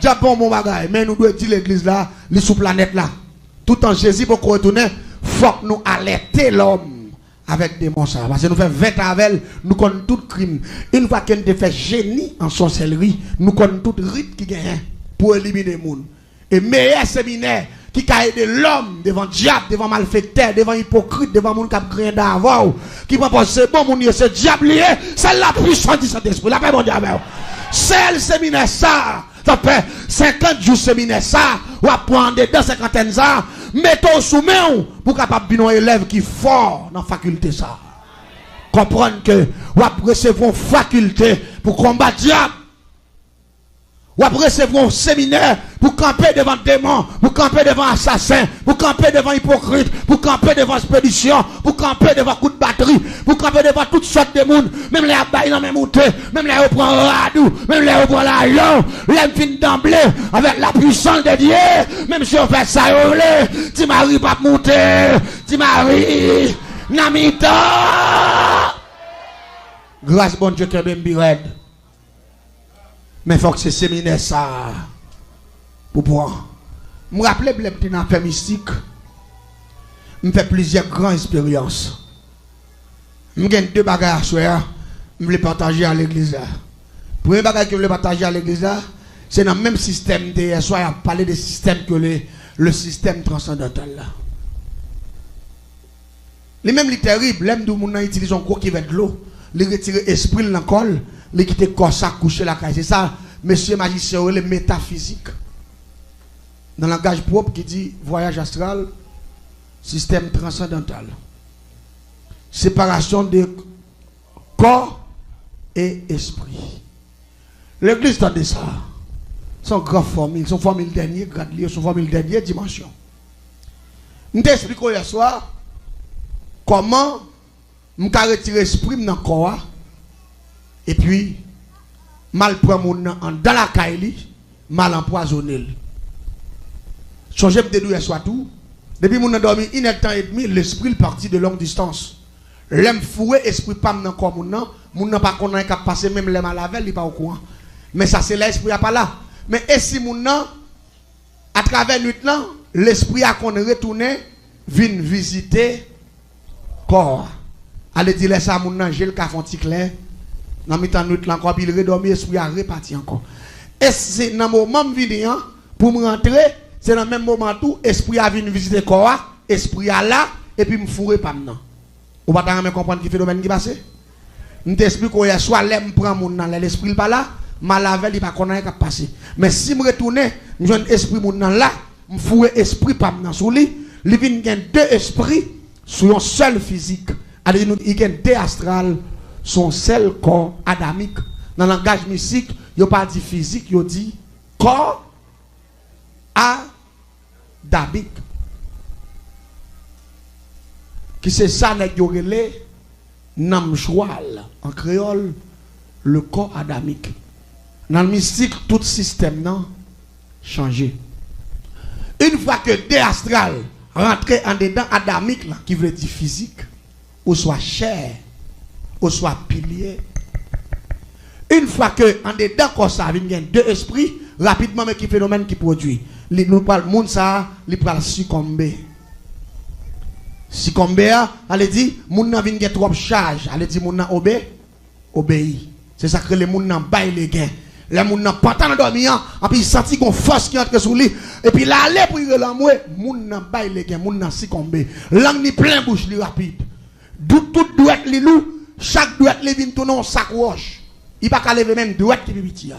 Japon mon bagage, mais nous devons dire l'église là, les sous planète là. Tout en Jésus pour qu'on retourne, faut que nous alerter l'homme avec des monstres. Parce que nous faisons 20 ans avec, nous connaissons tout crime. Une fois qu'on a fait génie en sorcellerie, nous connaissons tout rite qui gagne pour éliminer le monde. Et meilleur séminaire qui a aidé l'homme devant diable, devant malfaiteur, devant hypocrite, devant monde qui a créé d'avant, qui pense c'est bon, mon c'est diable, c'est la puissance du Saint-Esprit. La paix, mon diable. C'est le séminaire ça. Ça fait 50 jours séminaire ça, ou à prendre dedans 50 ans, mettons sous main pour capable bien un élève qui est fort dans la faculté ça. Comprendre que ou à recevoir faculté pour combattre diable. Ou après recevoir un séminaire pour camper devant démons, pour camper devant assassins, pour camper devant hypocrites, pour camper devant expédition, pour camper devant coup de batterie, pour camper devant toutes sortes de monde, même les abeilles dans mes montées, même les reprend radou, même les reprend l'argent, les fin d'emblée avec la puissance de Dieu, même si on fait ça, tu Marie pas monter, tu Marie, Namita. Grâce bon Dieu que même red. Mais il faut que ce séminaire ça pour pouvoir. Je me rappelle que je suis fait mystique. Je fais plusieurs grandes expériences. Je gagne 2 bagages à soir. Je les partager à l'église. Le premier bagage que je veux partager à l'église, c'est dans le même système. Hier soir, il a parlé des systèmes que le système transcendantal. Les mêmes les terribles, les gens qui utilisent un gros qui va de l'eau, les retirer l'esprit dans le col. Les quitter corps ça coucher la caille. C'est ça, monsieur magicien, le métaphysique. Dans le langage propre qui dit voyage astral, système transcendantal. Séparation de corps et esprit. L'église t'a dit ça. Son grand formule, son formule dernier grade, son formule dernière dimension. Je t'explique hier soir comment je peux retirer l'esprit dans le corps. Et puis, mal prend mon dans la caille, mal empoisonné. Changez de douille soit tout. Depuis mon dormi 1 temps et demi, l'esprit parti de longue distance. L'aime fouet, esprit pas dans corps mon n'a pas qu'on a qu'à passer même les mal à il pas au courant. Mais ça c'est l'esprit pas là. Mais et si mon à travers nuit là, l'esprit a qu'on retourné vient visiter corps. Allez dire ça mon j'ai le café clair. Dans le temps, nous encore, puis il redormi, l'esprit a reparti encore. Et c'est dans le moment où je pour me rentrer, c'est dans le même moment où l'esprit a venu visiter le corps, l'esprit a là, et puis me fourrer pas maintenant. Vous ne pouvez pas comprendre qui phénomène qui passe? Je t'explique qu'il y a soit l'aime prend mon dans l'esprit pas là, mal avec il pas connaître qui passe. Mais si je retourne, je un esprit mon là, me fourrer esprit pas maintenant sur lui, il vient gagner 2 esprits sur un seul physique. Alors il gagne 2 astrales. Son seul corps adamique. Dans le langage mystique, il n'y a pas dit physique, il dit corps adamique. Qui c'est ça, les namjoual en créole, le corps adamique. Dans le mystique, tout système n'a changé. Une fois que 2 astrales rentrent en dedans adamique, là, qui veut dire physique, ou soit chair, ou soit pilier. Une fois que en dedans comme ça vient 2 esprits rapidement mais qui phénomène qui produit nous parle monde ça il parle succomber allez dit monde n'a vinn gen trop charge allez dit monde n'a obéi c'est ça que les monde n'a bail les gains les monde n'a pas tant dormi en puis il senti qu'on force qui entre sur lui et puis là aller pour l'amour monde n'a bail les gains monde n'a succomber langue ni plein bouche li rapide tout doit être li loup. Chaque droite les vient tourner en sac roche. Il pas qu'à lever même droite qui petit.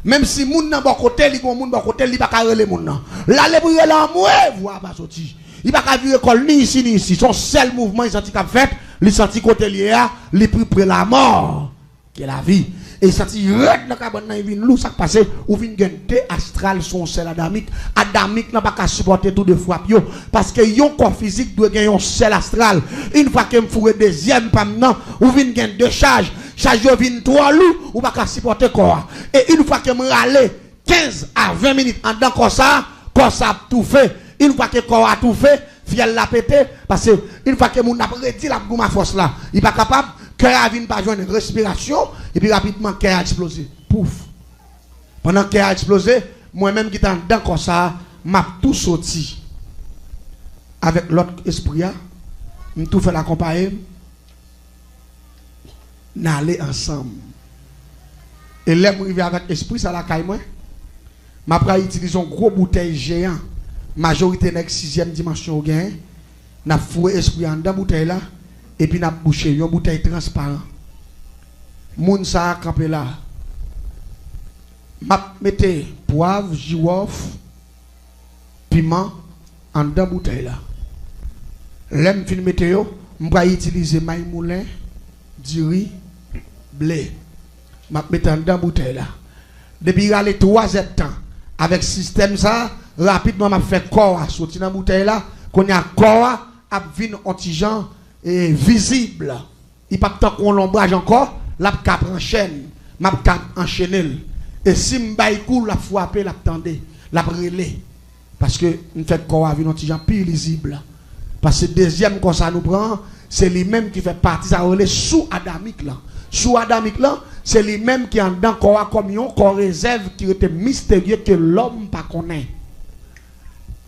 Même si moun nan bon côté, li gon moun bon côté, il pas qu'à rele moun nan. Là les pour l'amour, voix pas sorti. Il pas qu'à vivre école ni ici ni ici. Son seul mouvement il senti qu'a fait, il senti côté lié a, il pris près la mort qui est la vie. Et il senti red dans cabane nan vinn lou ça passé ou vinn gen 2 astral son seul adamique. Adamique n'a pas qu'à supporter tout de fois yo parce que yon corps physique doit gagner un seul astral. Une fois que me fourre deuxième pas maintenant ou vinn gen 2 charges. Charge yo vinn 3 loup ou pas qu'à supporter corps. Et une fois que me râler 15 à 20 minutes en dedans corps ça tout fait. Une fois que corps a tout fait, fiel la pété parce que une fois que mon a prédit la ma force là, il pas capable cœur a vient pas joindre respiration et puis rapidement cœur a explosé. Pouf. Pendant que cœur a explosé, moi-même qui est dedans comme ça, m'a tout sorti. Avec l'autre esprit, m'a tout fait l'accompagner. N'aller ensemble. Et là, je arrive avec l'esprit, ça la caille moi. Ma pra utilise un gros bouteille géant. Majorité n'est 6e dimension au gain. N'a foué esprit en dans bouteille là. Et puis n'a bouché une bouteille transparent. Moun sa campé là. M'a mette poivre, girofle, piment en dans bouteille là. L'aime fin mette yo, m'pa utiliser maï moulin, du riz, blé. M'a mette en dans bouteille là. Depuis aller 3 temps avec système ça, rapidement m'a fait corps sortir dans bouteille là, qu'on y a corps a vinn antigen et visible. Il pas tant qu'on l'ombrage encore, la cap en chaîne, m'a cap enchaîner. Et si m'bay cool la frapper, la tendé, la brûler. Parce que nous fait corps avec un antigen plus lisible. Parce que deuxième qu'on ça nous prend, c'est lui-même qui fait partie ça relais sous adamique là. Sous adamique là, c'est lui-même qui en dans corps comme un corps réserve qui était mystérieux que l'homme pas connaît.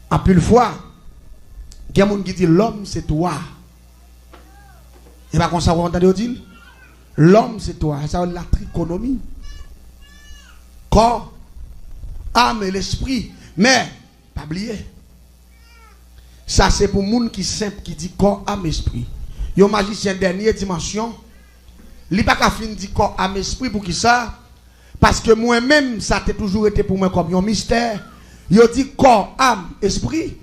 En plus de fois, il y a des gens qui disent l'homme c'est toi. Et pas comme ça vous entendez dire l'homme c'est toi, ça la trichotomie. Corps, âme et l'esprit. Mais pas oublier. Ça c'est pour les gens qui simple qui dit corps, âme, esprit. Yon magicien dernière dimension, il pas qu'à finir dire corps, âme, esprit pour qui ça? Parce que moi-même ça a toujours été pour moi comme un mystère. Yo dit corps, âme, esprit.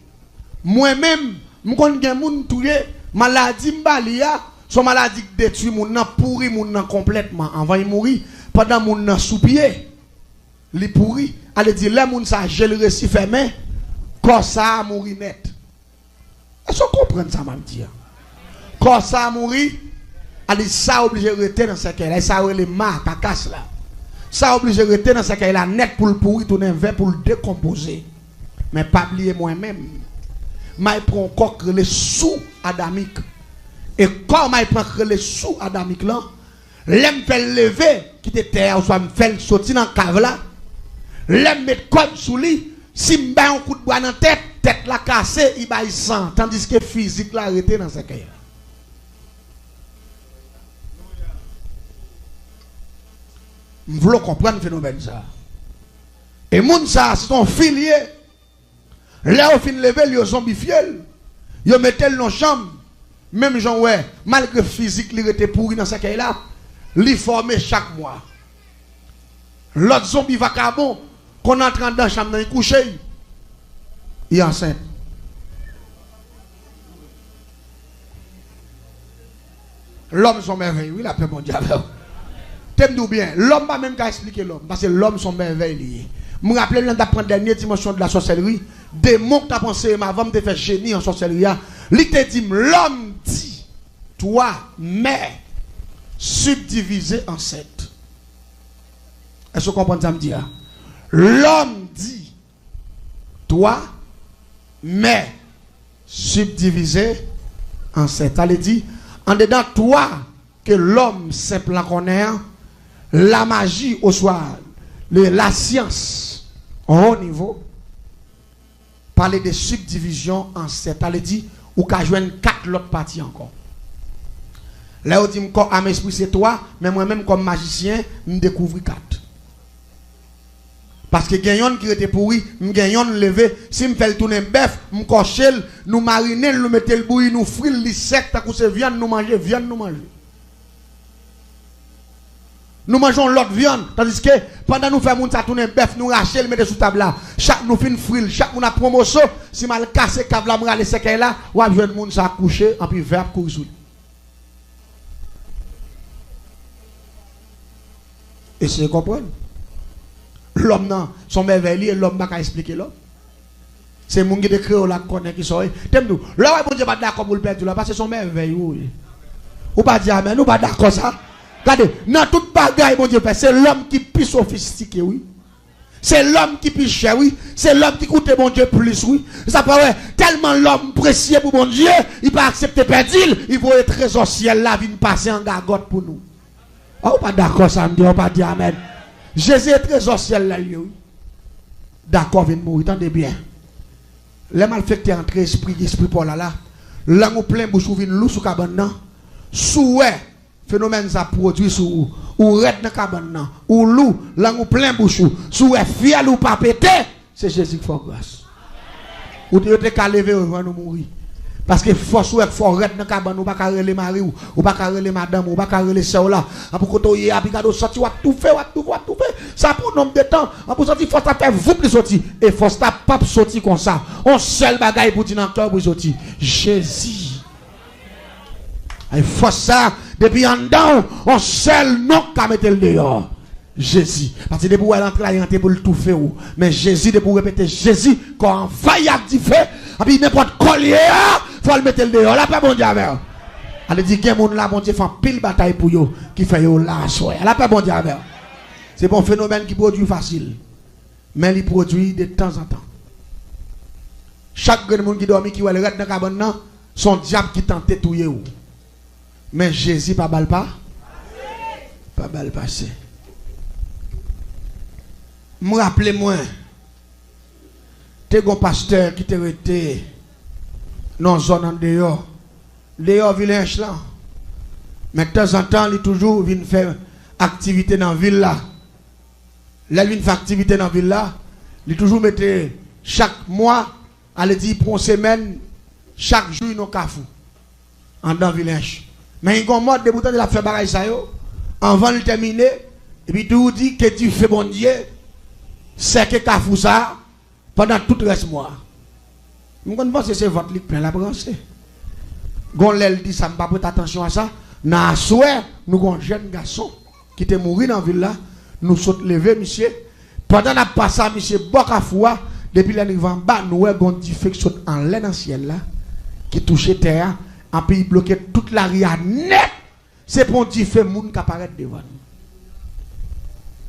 Moi-même, je connais des gens qui maladie mbalia, son maladie qui détruit mon nan pourri mon nan complètement avant de mourir pendant mon nan sous-pied. Li pourri, allez dire là moun ça j'ai le récit fermé, corps ça mourir net. Est-ce que vous comprenez ça même dire? Corps ça mourir, allez ça obligé de rester dans ce qu'elle là, ça les marques à casse là. Ça obligé de rester dans ce qu'elle là net pour le pourrir tourner vers pour le décomposer. Mais pas oublier moi-même. Moi prend encore les sous adamique. Et quand moi prend les sous adamique là, l'aime fait lever qui était terre soit me fait sortir dans cave là. L'aime mettre comme sous lui, si me un coup de bois dans tête la cassée, il baille sang tandis que physique là arrêté dans ce cas. Vous voulez comprendre le phénomène ça. Et moun ça c'est ton filier. Là au fin lever ils zombifié. Ils mettent le dans chambre. Même gens ouais, malgré physique il était pourri dans ce cas là, il formé chaque mois. L'autre zombie vagabond qu'on entre dans la chambre dans coucher. Il est enceinte. L'homme sont merveilleux, oui, la paix mondiale. T'aimes-nous bien. L'homme va même qu'à expliquer l'homme. Parce que l'homme sont merveilleux. Je me rappelle d'apprendre la dernière dimension de la sorcellerie. Des mots que tu as pensé, avant de te faire génie en sorcellerie. Il te dit, l'homme dit, toi, mais, subdivisé en 7. Est-ce que vous comprenez ça me dit? L'homme dit, toi, mais, subdivisé en 7. Elle dit, en dedans toi, que l'homme simple en connaît, la magie au soir, la science au haut niveau, parler de subdivision en 7. Elle dit, ou qu'à joindre 4 autres parties encore. Là, on dit, à mes esprits, c'est toi, mais moi-même, comme magicien, je découvre 4. Parce que gagnons qui était pourri, gagnons levé, si me fait tourner bœuf, me cocher, nous mariner, nous mettre le bouilli, nous frire les sec, ta couche viande nous manger, viande nous manger. Nous mangeons l'autre viande, tandis que pendant nous faisons ça tourner bœuf, nous racher, le mettre sous table là. Chaque nous fin frire, chaque nous a promotion, si mal cassé cave la m'rale sec là, ou a jeune monde ça coucher, en puis verbe courir sous. Et c'est comprendre. L'homme non, son merveilleux, l'homme n'a qu'à expliquer l'homme. C'est mon qui décrit là connaît qui sont. T'aimes-nous. Là bon Dieu pas d'accord pour le perdre là parce que son merveilleux. Ou pas dire amen, ou pas d'accord ça. Regardez, dans toute bagaille mon Dieu fait, c'est l'homme qui plus sophistiqué oui. C'est l'homme qui plus cher oui, c'est l'homme qui coûte mon Dieu plus oui. Ça paraît tellement l'homme précieux pour mon Dieu, il pas accepter perdre, il faut être trésor ciel là vient passer en gargote pour nous. Ou pas d'accord ça me dit, ou pas dire amen. Jésus est trésor ciel là, oui. d'accord, vient mourir, tendez bien. Les malfaiteurs entre esprit pour là. Là, nous plein bouche, vient loup sous cabane. Souhait, phénomène ça produit sous ou red dans cabane. Ou loup, là, nous plein bouche. Souhait, fiel ou pas pété, c'est Jésus qui fait grâce. Ou tu te lever avant nous mourir. Parce que force ou faut red dans cabane, ou pas carrer les maris, ou pas carrer les madame, ou pas carrer les sœurs là. Pour que tu y apicado sorti, ou tout fait, ou tout fait. Ça pour nombre de temps. Pour sortir, force ta faire vous plus sortir. Et force ta pas sortir comme ça. On seul bagaille pour dire dans cœur pour sortir. Jésus. Et force ça, depuis en dedans, on seul non qu'à mettre le dehors. Jésus. Parce que depuis où elle entre là, il entre pour le tout faire. Mais Jésus, depuis répéter Jésus, quand on va y activer, et puis n'importe collier, il faut le mettre le dehors. Là, pas bon Dieu avec. Elle dit qu'il y a des gens là, bon Dieu, font pile bataille pour eux, qui fait eux là, là, pas bon Dieu avec. C'est un phénomène qui produit facile. Mais il produit de temps en temps. Chaque monde qui dormit, qui va le reste dans la cabane, son diable qui tente de tuer. Mais Jésus, pas balle pas. Pas balle passé. Me rappelez-moi, t'es un pasteur qui t'a été dans la zone en dehors village là. Mais de temps en temps, il toujours vient faire activité dans la ville là. Là, il vient faire activité dans la ville là. Il toujours mettait chaque mois, elle dit pour une semaine, chaque jour, il y a un cafou en dans le village. Mais il y a un mode de bouton de la faire bagaille ça yo. Avant de terminer, et puis tout dit que tu fais bon Dieu. C'est que cafou ça pendant tout le reste mois. Je pense que c'est votre ligue plein la branche. Gonlel dit ça, ne pas prêter attention à ça. Dans souhait, nous avons un jeune garçon qui était mort dans la ville là. Nous sommes levés, monsieur. Pendant la passé, monsieur, Bokafoua, depuis l'année en bas, nous avons un petit feu qui saute en l'air dans le ciel là, qui touchait terre, et puis il bloquait toute la ria net. C'est pour un petit feu moun qui apparaît devant nous.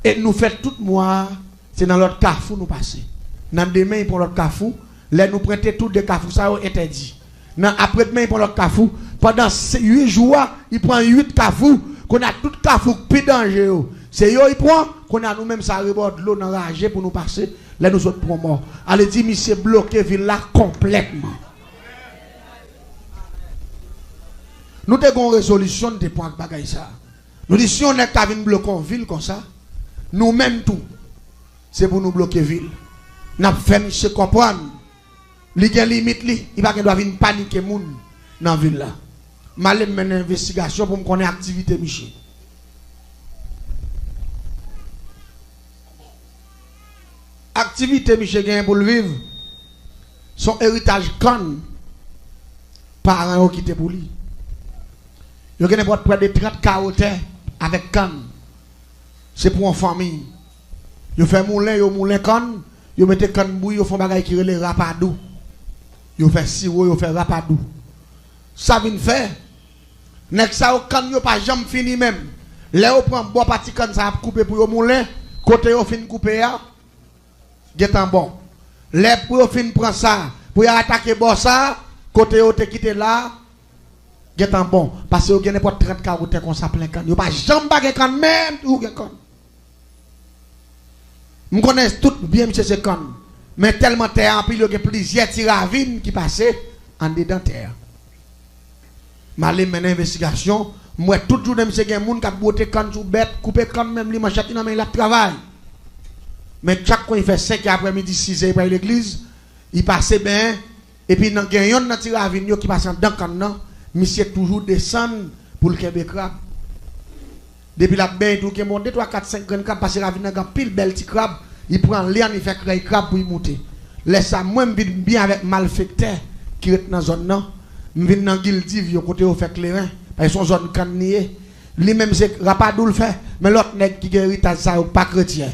Et nous faisons tout mois. C'est dans l'autre cafou nous passer. Dans demain pour l'autre cafou, là nous prêter tout des cafous ça interdit. Dans après demain pour l'autre cafou, pendant 8 jours, il prend 8 cafous, qu'on a tout cafou plus danger. C'est yo il prend qu'on a nous-mêmes ça rebord l'eau dans rage pour nous passer, là nous autres pour mort. Allez dit monsieur bloqué ville là complètement. Nous avons une résolution de point bagaille ça. Nous disons si on est qu'à venir bloquer une ville comme ça, nous-mêmes tout c'est pour nous bloquer la ville. Nous avons fait M. comprendre. Il y a une limite, il ne doit pas venir paniquer dans la ville. Je vais faire une investigation pour me connaître l'activité Michel. Activité Michel gagne pour le vivre. Son héritage can. Parents qui quitté pour lui. Il y a près de 30 carottes avec can. C'est pour une famille. Yo fait moulin canne, yo mette canne bouille, yo font bagay qui relè rapadou. Yo fait sirop, yo fait rapadou. Ça vient faire. Nek ça au canne yo pas jamais fini même. Là on prend bois parti canne ça couper pour yo moulin, côté yo fin couper ya. Getan bon. Là pour yo fin prend ça, pour y attaquer bois ça, côté yo te quitter là. Getan bon parce que yo gen n'importe 30 carottes comme ça plein canne. Yo pas jamais bagay canne même ou gen canne. Je connais tout bien M. Sekan. Mais tellement terre, puis il y a plusieurs tiravines qui passaient en dedans terre. Je vais mener une investigation. Moi, tout jour, M. Sekan, moun qui a bouté canne sous bête, coupé canne même, li machati nan men, il a travail. Mais chaque fois, il fait 5 après-midi, 6 heures, après l'église, il passe bien. Et puis, il y a un tiravine qui passe dans canne, monsieur toujours descend pour le Québec crabe. Depuis la bain, tout qui monte 3, 4, 5 grands crabes, parce que la vie n'a pile belle petit crabe, il prend l'air, il fait créer crabe pour y monter. Laisse ça, moi, je vis bien avec malfecteur qui est dans la zone, non. Je vis dans Gildiv, au côté où fait clairin, parce que son zone cannier. Lui-même, c'est Rapadou le fait, mais l'autre nègre qui guérit, ça, pas chrétien.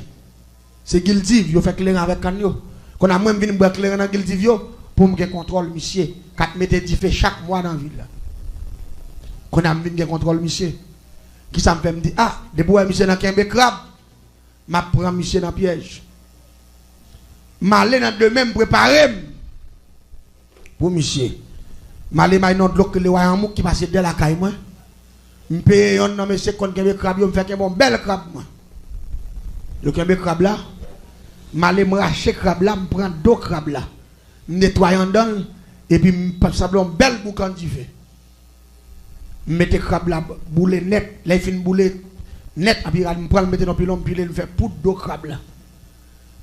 C'est Gildiv, il fait clairin avec canio. Quand on a même venu boire clairin dans Gildiv, pour me contrôle, monsieur, 4 mètres d'y fait chaque mois dans la ville. Quand on a venu contrôle, monsieur. Qui ça me fait me dire, ah, depuis que monsieur dans Kembe crabe, je prends monsieur dans le piège. Je vais aller dans de même préparer pour monsieur. Je vais aller dans de l'eau que le royaume qui passe de la caille. Je paye un nom, monsieur, quand Kembe crabe, je me fais un bon bel crabe. Le Kembe crabe là, m'aller me racher crabe là, me prendre deux crabes là. Me nettoyer en dedans et puis me sablon belle boucan d'hiver. Mettez crabe là bouler net, là fin bouler net et puis me prendre mettre dans pilon piler faire poudre d'eau crabe là.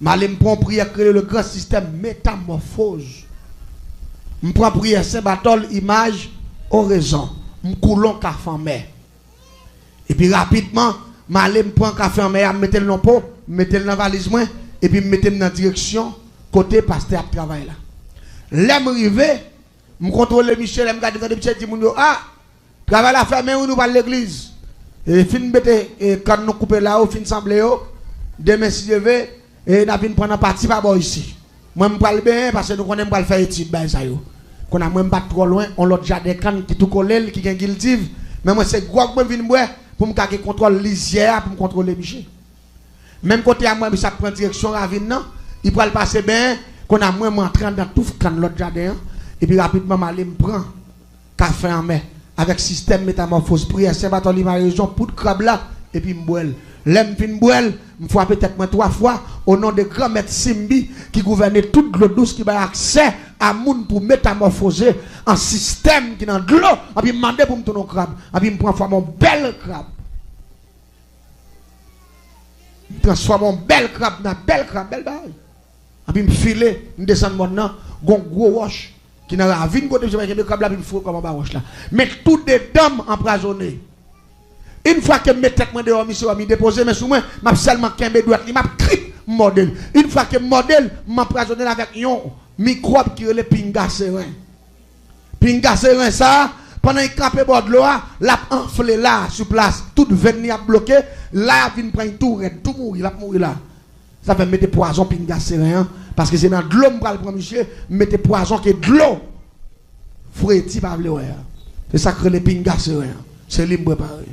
M'aller me prendre prière créer le grand système métamorphose. Me prendre prière Saint Barthol image oraison. Me coulon café en mer. Et puis rapidement m'aller me prendre café en mer, mettre le dans pot, mettre le dans valise moi et puis mettre dans direction côté pasteur travail là. L'aime arrivé, me contrôler Michel, me garder dans Michel dit ah, travail la fermé ou nous pas l'église. Et fin mettre quand nous couper là au fin semblé demain si je vais et n'a vinn prendre parti pas bon ici. Moi me parle bien parce que nous connaissons pas faire étude ben ça yo. Qu'on a même pas trop loin, on l'autre jardin can qui tout collé qui gagne guiltive, mais moi c'est gros moi vinn boire pour me garder contrôle lisière pour me contrôler Michel. Même côté à moi ça prend direction ravine non, il va le passer bien qu'on a moi entrant dans tout can l'autre jardin et puis rapidement m'aller me prend café en main avec système métamorphose prière Saint Bartholomew ma région pour de crabe là et puis me boire. L'aime fin boire, me fois peut-être moi 3 fois au nom de grand maître Simbi qui gouvernait toute l'eau douce qui a accès à moun pour métamorphoser un système qui dans de l'eau et puis demander pour me tourner crabe et puis me prend forme mon bel crabe. Transforme mon bel crabe dans bel crabe belle bail. Et puis me filer, me descendre maintenant, gros roche qui n'a la vie côté je vais me crabe là puis me fou comme un roche là. Mais toutes des dames emprisonnées. Une fois que mes têtes moi dehors monsieur m'a déposé mais sous moi m'a seulement kembe droite, il m'a crip modèle. Une fois que modèle m'emprisonné avec un microbe qui relève pinga serein. Pinga serein ça pendant il campé bord de l'eau, l'a enflé là sur place, toute veine a bloqué, là vient prendre tout mourir, l'a mourir là. Ça fait mettre poison pinga serein parce que c'est dans de l'eau m'pral prendre monsieur, mettre poison qui est de l'eau. Fréti pas vle ouais. C'est ça que les pinga serein. C'est libre préparé.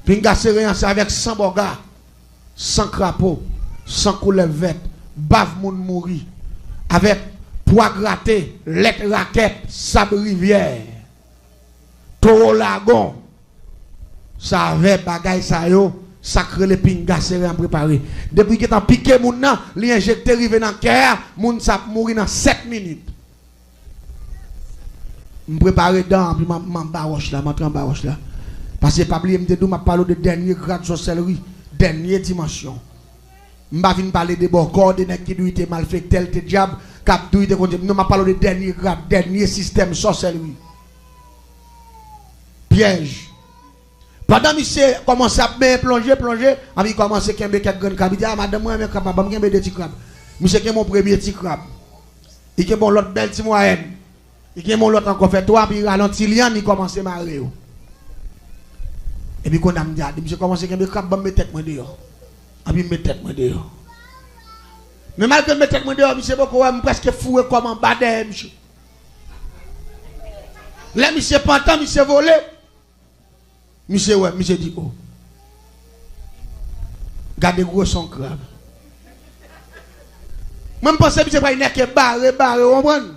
Pinga serein c'est avec 100 boga, 100 crapaud, 100 couleurs vertes, bave moun mouri avec pois gratté, lettre raquette, sable rivière. Toro lagon, ça avait bagay ça yo, sacré les pinga serein préparé. Depuis que t'as piqué moun nan, li injecté rive dans cœur, moun sa mourir dans 7 minutes. Me préparer dedans puis m'a baroche là, m'entrer en baroche là. Parce que pas oublier me dou m'a parlé de dernier grade sorcellerie, dernière dimension. M'pa vinn parler de bon corps de nèg qui doit être mal fait tel te diable, cap doit être non m'a parlé de dernier grade, dernier système sorcellerie. Piège. Pendant monsieur commence à bien plonger, il commence à kembe quelques grandes crabes. Il dit ah madame moi même capable me kembe des petits crabes. Monsieur qui mon premier petit crabe. Il qui bon l'autre belle petit moyenne. Il qui mon l'autre encore fait toi puis ralenti lian il commence à marrer. Et puis quand on me dit monsieur commence à kembe crabe me tête moi dehors. Et puis me tête moi dehors. Mais malgré me tête moi dehors monsieur beaucoup presque fou comme en bas de monsieur. Là monsieur pantan monsieur volé. Monsieur ouais, monsieur dit oh. Gardez gros son crabe. Moi je pense que monsieur pas une que barre, comprendre.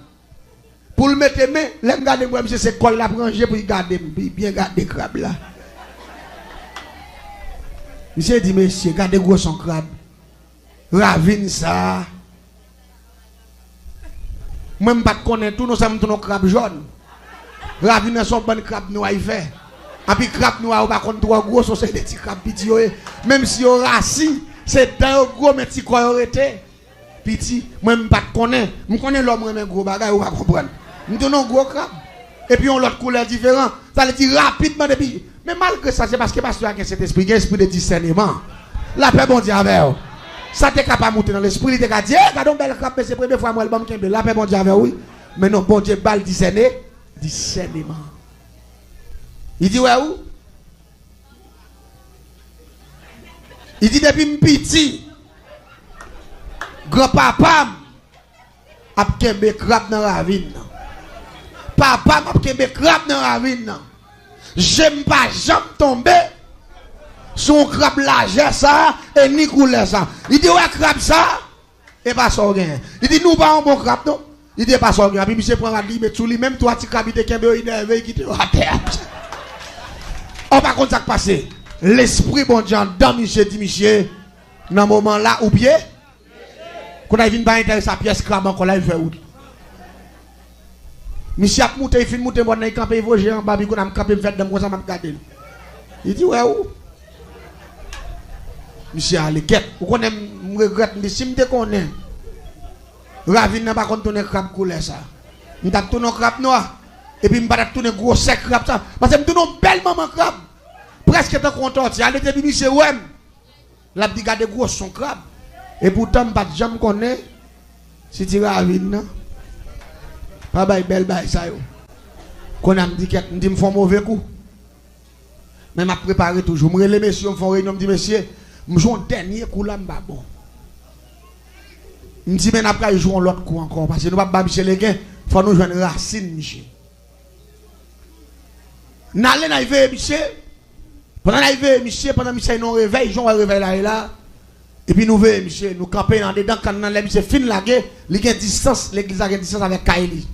Pour le mettre main, là regarder moi monsieur c'est colle la ranger pour garder bien garder crabe là. Monsieur dit monsieur gardez gros son crabe. Ravine ça. Moi je pas connaître tout nous sommes tous nos crabes jaunes. Ravine son bon crabe noir il fait. Et puis crabe noir pas contre trois gros so c'est des petits crabes petit même si on rassis c'est dans gros mais petit quoi été petit moi me pas connaître me connais l'homme même gros bagage ou pas comprendre nous donnons gros crabe et puis on l'autre couleur différent ça veut dire rapidement depuis mais malgré ça c'est parce que pasteur a cet esprit de discernement la paix bon Dieu avec ça t'es capable monter dans l'esprit il t'es capable dire regardons belle crabe mais c'est première fois moi le bon kembe la paix bon Dieu avec oui mais non bon Dieu bal discernement. Il dit ouais où? Il dit depuis petit grand-papa a kembe crabe dans la ravine. Papa a kembe crabe dans la ravine. J'aime pas jamais tomber sur un crabe large ça et ni couleur ça. Il dit ouais crabe ça et pas ça rien. Il dit nous pas un bon crabe non. Il dit pas ça rien. Puis monsieur prend la dit mais tout lui même toi tu crabe te kembe énervé qui te à terre. On va contre ça passer. L'esprit bon Dieu dans monsieur dit monsieur dans moment là ou bien Quand il vient pas intéresser sa pièce crabe encore là il fait où? Monsieur a monté, il fait monter moi dans camper il voger en bas puis qu'on a camper me fait dans ça m'a regarder. Il dit ouais où? Monsieur a les quête. Vous connaissez me regrette si me connais. Ravine n'a pas contourner crabe couleur ça. Me t'a tourner crabe noir et puis me pas tourner gros sec crabe ça parce que me tourner belle maman crabe. Presque tant content, il allait depuis monsieur ouais. La dit garder gros son crabe. Et pourtant pas de jamais connaît si tu ravine non. Pas bail belle bail ça yo. Qu'on a me dit qu'elle me dit me font mauvais coup. Mais m'a préparé toujours. Me les messieurs me font réunion me dit monsieur, me joue un dernier coup là m'ba bon. Me dit mais après jouer l'autre coup encore parce que nous pas Michel les gains, faut nous joindre racine Michel. N'allez na veille Michel. Pendant la veille Michel, pendant Michel non réveil, Jean réveil là et là. Et puis nous veillons Michel, nous camper dans dedans quand nous Michel fin la guerre, il y a distance, l'église a distance avec Kaili.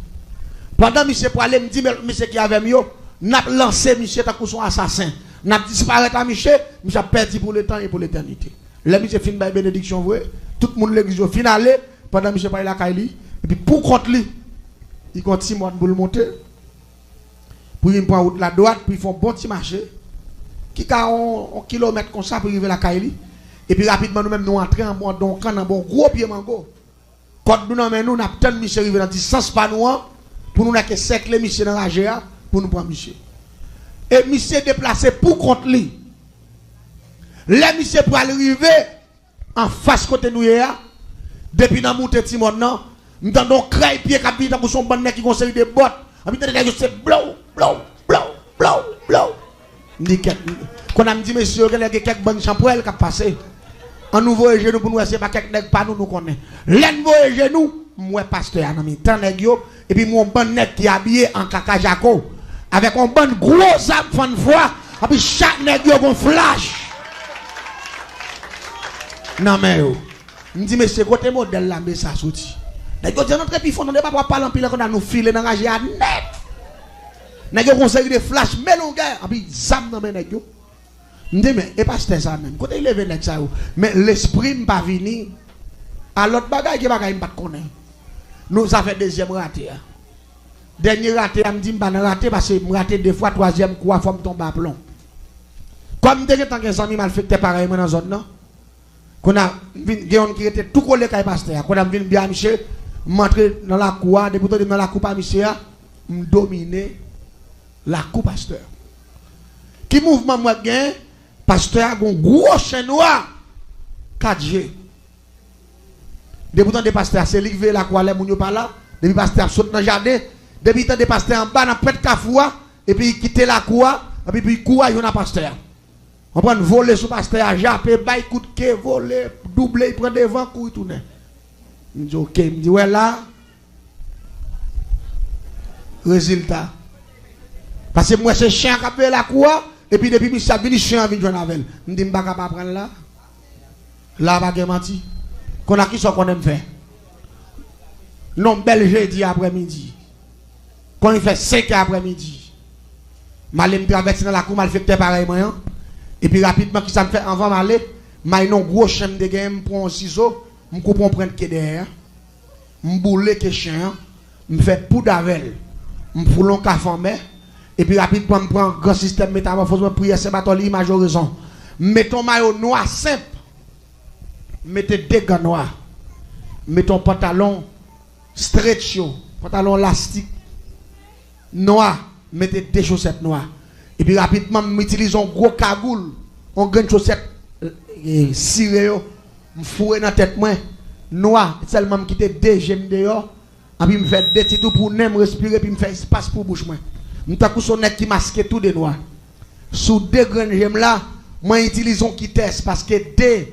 Pendant Michel pour aller me dit Michel qui avait mieux, n'a lancé Michel tant que son assassin. N'a disparu à Michel, Michel perdu pour le temps et pour l'éternité. Là Michel fin by bénédiction vrai, tout le monde l'église finale pendant Michel parler à Kaili et puis pour contre lui, il continue pour le monter. Pour il prend route la droite, puis ils font bon petit marché. Qui a un kilomètre comme ça pour arriver à la Kaili. Et puis rapidement nous-mêmes nous entrons en bon donc en bon gros pied mango. Quand nous non mais nous n'a tant Michel arrivé dans distance pas nous pour nous n'a que cercler Michel dans la GA pour nous prendre Michel. Et Michel déplacé pour contre lui. Les Michel pour arriver en face côté nous hier depuis dans monter Timon non, nous entendons craie pied qui dans son bonnet qui conseille des bottes. On dit c'est blow blow blow blow blow. Quand on a dit monsieur il y a quelques bonnes champoelles qui passé. En nouveau genou pour nous c'est pas quelques nèg pas nous connaît. L'envo genou moi pasteur dans mi temps nèg yo et puis mon bon nèg qui habillé en caca jaco avec un bon gros âme fan foi et puis chaque nèg yo gon flash. Non mais yo. Me dit monsieur côté modèle là mais ça sorti. Nèg yo dit notre puis fond on pas parler en pile qu'on a nous filer dans ranger net. Nèg yo conseil de flash melonga et puis zam dans nèg yo. M'dit mais et pasteur ça même quand il levé nèg ça mais l'esprit m'pas venir à l'autre bagaille qui bagaille m'pas connaître nous ça fait deuxième raté dernier raté me dit m'pas raté parce que me raté deux fois troisième quoi faut me tomber à plomb comme dès que tant que amis mal fait pareil dans zone non qu'on a gagne qui était tout collé kay pasteur qu'on a vinn bien monsieur m'entrer dans la cour depuis dans la cour pas monsieur me dominer la cour pasteur qui mouvement moi gain pasteur a un gros chien noir 4G. Depuis temps de pasteur, c'est lui qui veut la quoi, les moun yo pas là. Depuis pasteur saute dans le jardin. Depuis temps de pasteur en bas, dans près de Kafoua. Et puis il quitte la cour. Et puis il court, il y a un pasteur. On prend voler sur pasteur, japper, bail coup de quai, voler, doubler, il prend devant, courir, tourner. Il me dit ok, il me dit ouais là. Résultat. Parce que moi c'est chien qui a fait la cour. Et puis depuis que ça vient chien vient jouer avec. Je dis pas capable prendre là. Là pas menti. Qu'on a qui soit qu'on aime faire. Non bel jeudi après-midi. Quand il fait 5 après-midi. Malem traverser dans la cour mal fait pareil moi. Et puis rapidement qui ça me fait avant m'aller, m'a non gros chien de game prend un ciseau, me coupe on prendre que derrière. Me boule que chien, me fait poudre avec. Me foule un café en mer. Et puis rapidement, je prends un grand système métamorphose, je prie c'est bâton l'image horizon. Mettons maillot noir simple. Mettez deux gants noirs. Mettons pantalon stretch, pantalon élastique noir. Mettez deux chaussettes noires. Et puis rapidement, m'utilisons gros cagoule, on gagne chaussettes ciré, me fourrer dans la tête moi noir, seulement me quitter deux gemmes dehors. Et puis me fait deux petits tout pour ne respirer puis me fait espace pour bouche moi. Nous avons son nez qui masque tout de noir. Sous deux grandes gemmes là, moi utilisons qui test parce que deux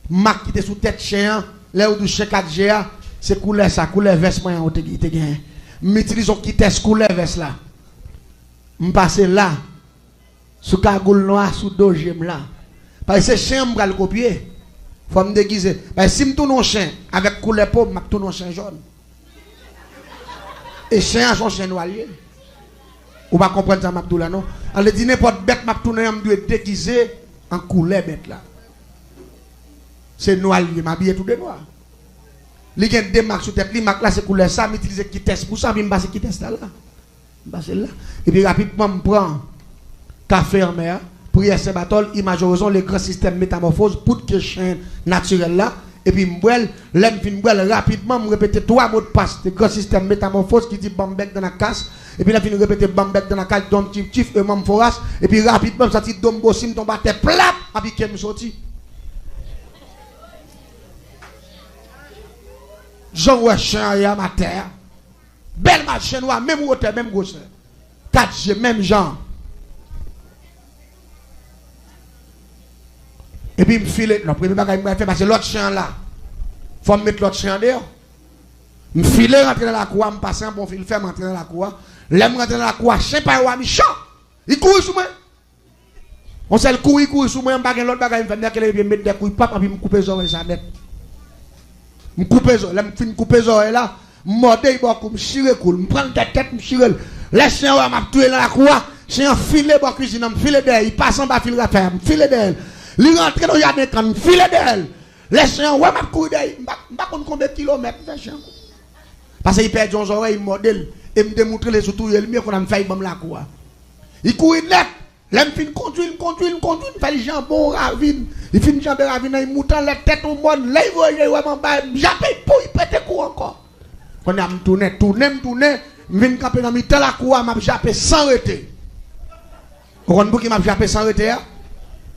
marques qui étaient sous tête chien, là où du chien 4G, c'est couleur ça, couleur veste moi on te gagne. M'utilisons qui test couleur veste là. M'passe là sous cagoule noir sous deux gemmes là. Parce que chien m'va le copier. Faut me déguiser. Parce que si me tourne un chien avec couleur pauvre, m'a tourne un chien jaune. Et chien son chien noir. Ou pas comprendre ça Mabdoula non. On dit n'importe bête m'a tourner me doit déguiser en couleur bête là. C'est noir lié m'habiller tout de noir. Il y a des marques sur tête, les marques là c'est couleur ça, m'utiliser qui test pour ça, puis me passer qui test là. Passer là. Et puis rapidement me prend café en mer, prière Saint-Barthol, image horizon, le grand système métamorphose pour que chien naturel là. Et puis m'boel, l'aime fin m'boel rapidement, me répéter 3 mots de passe, le grand système métamorphose qui dit bambek dans la casse. Et puis là, fin répéter bambek dans la casse, dom tif, et mam foras. Et puis rapidement, ça dit dom bossim, tombe à terre plat, et puis qu'elle me sorti. Jean ouais chien à ma terre. Belle marche noire, même hauteur, même grosseur. 4G, même genre. Et puis, me file, le premier bagage que je faire, parce que l'autre chien là, il faut me mettre l'autre chien dehors. Me file, rentrer dans la cour, me passer un bon fil, faire rentrer dans la cour. L'aime rentrer dans la cour, chien pas ou méchant. Il court sur moi. On sait le court, il court sur moi, un bagage, l'autre bagage, il me fait me mettre des couilles, papa, puis me couper les oreilles, ça net. Me couper les oreilles, me couper les oreilles là, me mordre, me chire, me prendre la tête, me chire. Les chiens, m'a tué dans la cour, chien file, bon cuisine, me file derrière, il passe en bas, file raffaire, me file derrière. Il rentre dans le jardin quand me file d'elle. Les chiens, ouais, m'a courir d'elle. Je ne sais pas combien de kilomètres les chiens. Parce qu'il perd son oreille, il modèle. Et me démontre les surtout, il mieux qu'on a fait la cour. Il court net. L'aime fin conduire, il fait les jambons ravine. Il finit les jambons ravine, il monte la tête au monde. Là, il voit, j'appelle pour, il pète coup encore. Quand il me tourne, je viens camper dans la cour, je j'appelle sans arrêter. Vous comprenez qui m'a j'appelle sans arrêter?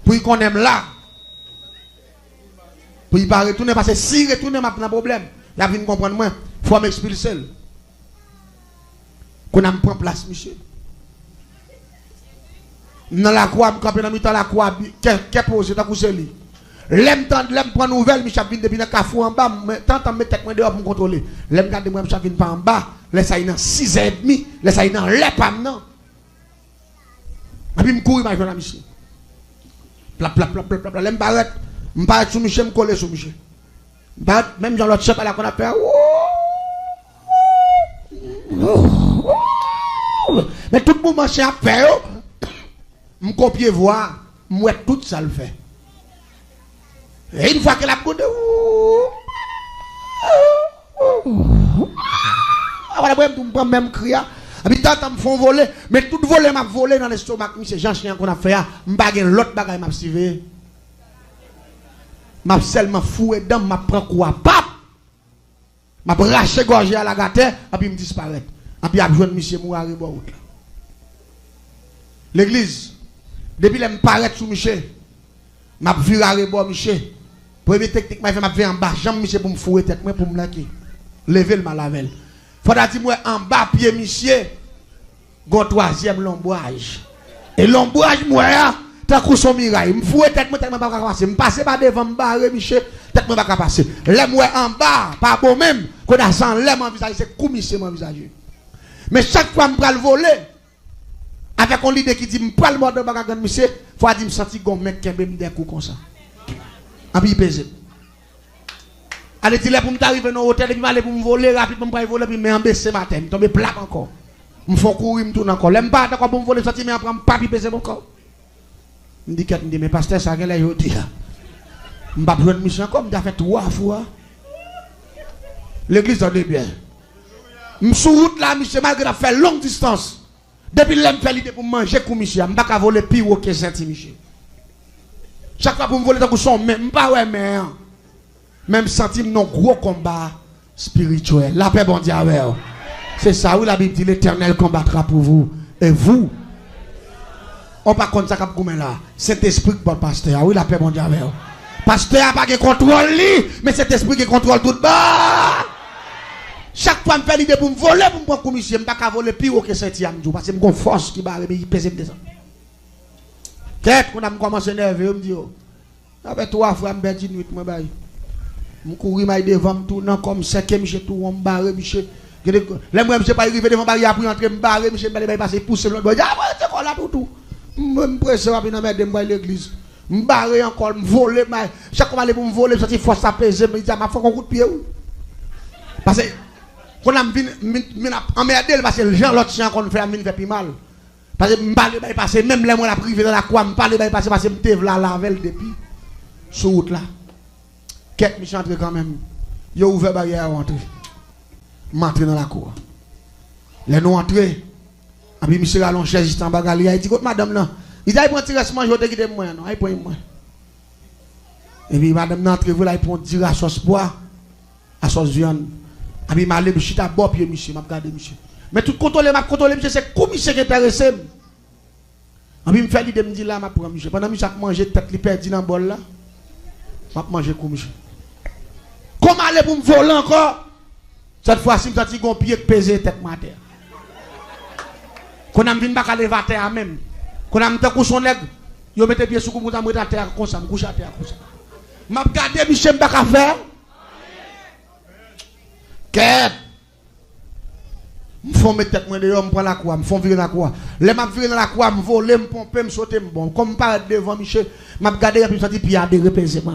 Pour qu'on aime là. Pour y pas retourner, parce que si retourner, m'a un problème. Il a vu comprendre moi. Il faut m'expulser. Qu'on a pris place, monsieur. Dans la croix, je campe dans la croix, qu'est posé dans le lit. L'aime prendre nouvelle, je suis depuis le cafou en bas, tant que je tête dehors pour me contrôler. L'aime garder moi, je suis pas en bas, laisse ça dans 6h30, laisse ça dans l'épam non. Et puis je cours, je vais monsieur. Plap, l'aime barrette, je vais sur Michel, je coller sur Michel. Même dans l'autre chef, là qu'on a fait. Mais tout le monde marche à faire. Je copie voir, moi tout ça le fait. Et une fois que la coude, voilà, je prends même crier. Habitant me font voler, mais tout voler m'a volé dans l'estomac. C'est Jean Chien qu'on a fait. Je bague l'autre bagaille m'a suivi. M'a seulement foué dedans, m'a prend quoi, pap. M'a braché gorgé à la gâte, et puis me disparaît. Et puis a besoin de monsieur Mouari Bout. L'église, depuis que je paraît sous Michel, m'a vu à rebord Michel. Première technique, m'a fait en bas, jambe Michel pour me fouer tête, pour me laquer. Lever le malavel. Faudra dire moi en bas pied Michel, gon troisième l'ombrage. Et l'ombrage moi tant que son miraille, me fouet tête moi tellement pas passer, me passer pas devant me barrer Michel, tête moi pas passer. L'aime moi en bas, pas bon même, qu'on a sans l'aime en visage, c'est comme Michel mon visage. Mais chaque fois me pral voler avec un leader qui dit me pral mordre bagarre Michel, faut dire me sentir gon mec qui me des coups comme ça. En puis pesé. Allez dire pour me arriver dans l'hôtel et puis aller pour me voler rapidement pour me voler puis me embêter matin, me tomber plat encore. Me font courir me tourne encore. L'aime pas d'accord pour me voler sortir mais après me pas pesé mon corps. Me dit qu'elle me dit mais pasteur ça qu'elle a dit là. Me pas besoin de mission comme t'as fait 3 fois. L'église en est bien. Me sur route là monsieur malgré fait longue distance. Depuis l'aime fait l'idée pour manger comme monsieur, me pas voler pire que Saint Michel. Chaque fois pour me voler dans son même pas ouais mais même sentir non gros combat spirituel. La paix bon Dieu avec. C'est ça où la Bible dit l'Éternel combattra pour vous et vous. On pas contre ça comme là. Cet esprit pour le pasteur. Oui la paix bon Dieu avec. Pasteur a pas de contrôle lui, mais cet esprit qui contrôle tout bas. Chaque fois me fait l'idée pour me voler pour me prendre commission, me pas voler pire que Saint-Yam parce que me force qui barre mais il pèse me descendre. Qu'est-ce qu'on a commencé à nerver, me dit avec 3 fois me bête nuit moi bail. Je cours devant me tournant comme 5e j'ai tout on barre Michel. Là moi je pas arrivé devant barrière pour entrer me barrer Michel me passer pousser l'autre. Ah c'est quoi là tout. Me presser rapidement mettre me l'église. Me barrer encore me voler chaque fois aller pour me voler sortir force à peser me dit m'a fait un coup de pied. Parce que quand on a emmerdé parce que les gens l'autre chien qu'on fait a fait plus mal. Parce que me parler passer même là moi la privé dans la croix me parler passer parce que me tève la lavel depuis sur route là. Quête me chanter quand même. Yo ouvert barrière à rentrer. M'entrer dans la cour. Les nous entrer. Et puis monsieur allons chaise juste en bas il dit madame là, il a prend tirage manger au quitter moi non, il prend moi. Et puis madame n'entre vous là il prend tirage sauce pois à sauce viande. Et puis m'a aller monsieur ta bon pied monsieur, m'a regarder monsieur. Mais tout contrôler monsieur c'est comme monsieur qui intéressé. Et puis me fait l'idée me dit là m'a prend monsieur. Pendant monsieur a mangé tête li perdu dans bol là. M'a manger comme monsieur. Comment aller pour me voler encore? Cette fois-ci, je suis un pied pesé tête ma terre. Quand on a vu pas lever à terre même. Quand on a mis son leg, yo mette pied sur coup moi à terre comme ça, me couche à terre comme ça. M'a regardé Michel pas faire. Quête. Me font mettre tête moi dehors, me prend la croix, me font virer la croix. Les m'a virer dans la croix, me voler, me pomper, me sauter, me bon. Comme pas devant Michel, m'a regardé et puis senti pied à repaiser moi.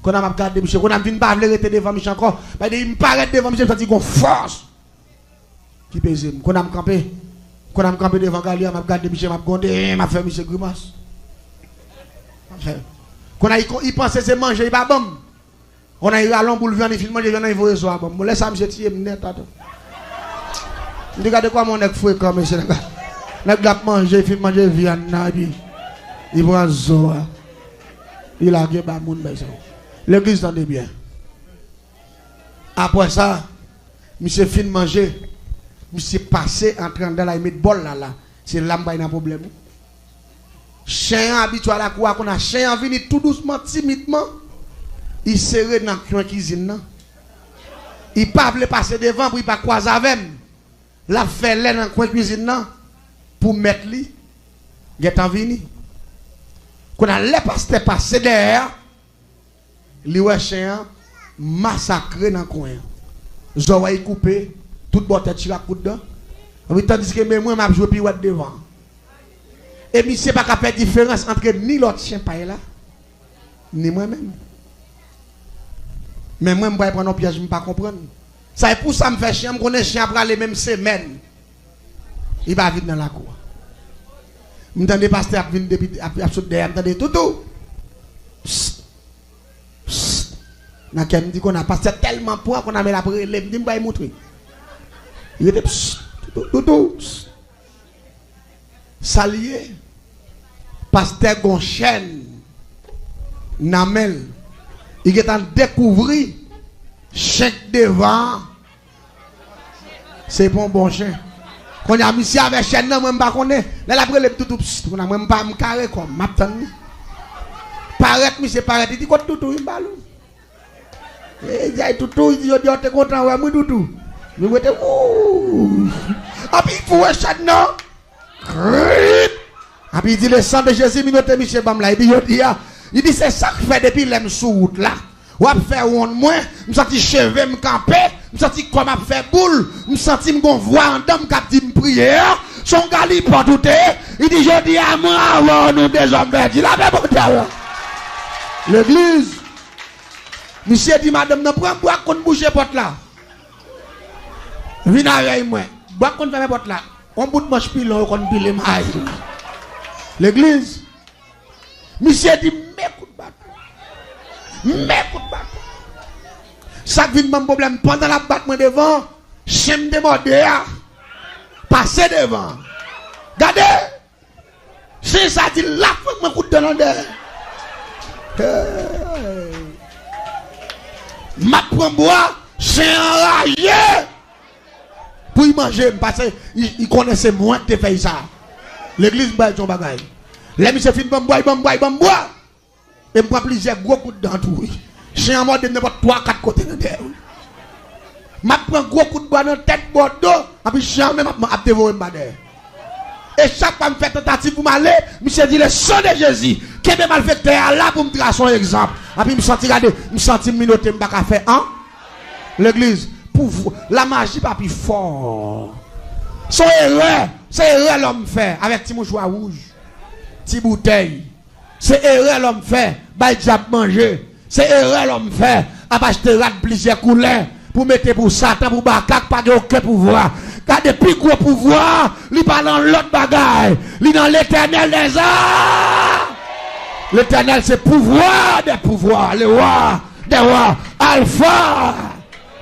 Quand on a regardé Michel, quand on a vu pas rester devant Michel encore, bah il me paraît devant Michel, ça dit qu'on force. Qui pèse. Quand on a campé, devant Galia, m'a regardé Michel, m'a gondé, m'a fait Michel grimace. Quand il pensait c'est manger, il pas bon. On a eu à l'on pour le viande, il filme manger, il il faut soir bon. Moi laisse ça Michel tirer net attends. Regardez quoi mon nèg fouet comme monsieur nèg gars manger, il filme manger viande na puis il prend zo. Il a gagné ba moun ba ça. L'église tendez bien. Après ça, monsieur fin manger, monsieur passé en train de la mettre bol là. C'est là qu'il y a un problème. Chien habitué à la cour, qu'on a chien venu tout doucement, timidement. Il serrait dans la cuisine. Il ne peut pas passer devant pour ne pas croiser avec lui. La fait l'air dans la cuisine pour mettre lui. Il est en venu. Quand on a passé derrière, les chiens massacrés dans le coin. Zoé coupé, toute bonne tête sur la coude dedans. Tandis que moi, je joue pirouette devant. Et je ne sais pas qu'à faire différence entre ni l'autre chien là, ni moi-même. Mais moi, je ne vais pas prendre un piège, je ne vais pas comprendre. Ça est pour ça que je fais chien, je connais chien après les mêmes semaines. Il va vite dans la cour. Je me dis, pasteur, je viens derrière, je me dis, tout. Dans quel dit qu'on a passé tellement point qu'on a mis la relève, je vais montrer. Il était tout. Salier, pasteur Gonchen, Namel, il est en découvrir chèque devant. C'est pour un bon chien. Quand il y a mis avec chien, non, même pas qu'on est. Là, la relève tout, on a même pas me carré comme m'attend. Paraît, monsieur, paraît, il dit quoi tout, il balou. Il dit tout, il dit, on est content, ouais, moi tout. Mais vous êtes, ouh. Ah, puis il faut un chat, non? Ah, puis il dit, le sang de Jésus, minoté, monsieur Bamla, il dit, c'est ça que fait depuis l'aime sous route là. Ou à faire ou moins, me senti cheveux me camper, me senti comme à faire boule, me senti me voir en dame qui dit me prière, son gali pas tout il dit je dis à moi avant nous des hommes verts, il a même pas l'église. Monsieur dit madame ne prend bois qu'on bouger porte là. Viens avec moi. Bois qu'on fait porte là. On bout de manche pilon qu'on pile maille. L'église. Monsieur dit m'écoute pas. Ça vient mon problème pendant la battement devant, j'aime déborder, passer devant. Regardez, c'est ça dit là pour me coup de l'endroit. Ma prend bois, c'est enragé pour y manger parce qu'il connaissait moins que tu fais ça. L'église baille son bagage. Les monsieur fin bon bois. Et me prend plusieurs gros coups de dents tout. J'ai en mode de n'importe 3-4 côtés de terre. Ma prend gros coup de bois dans la tête bordeaux. Et puis j'ai même à dévorer ma terre. Et chaque fois que je fais tentative pour m'aller, je dis le sang de Jésus. Qui est malfaiteur là pour me tracer un exemple. Et puis je me sens minoté, je ne peux pas faire. Hein? L'église, pour vous, la magie pas plus fort. C'est erreur l'homme fait avec petit mouchoir rouge, petit bouteille. C'est erreur l'homme fait, bah diable manger. C'est erreur l'homme fait, à acheter plusieurs couleurs pour mettre pour Satan, pour Bakak, pas de aucun pouvoir. Car depuis gros pouvoir, il pas dans l'autre bagaille, il dans l'éternel des arts. L'éternel c'est pouvoir des pouvoirs, le roi des rois, Alpha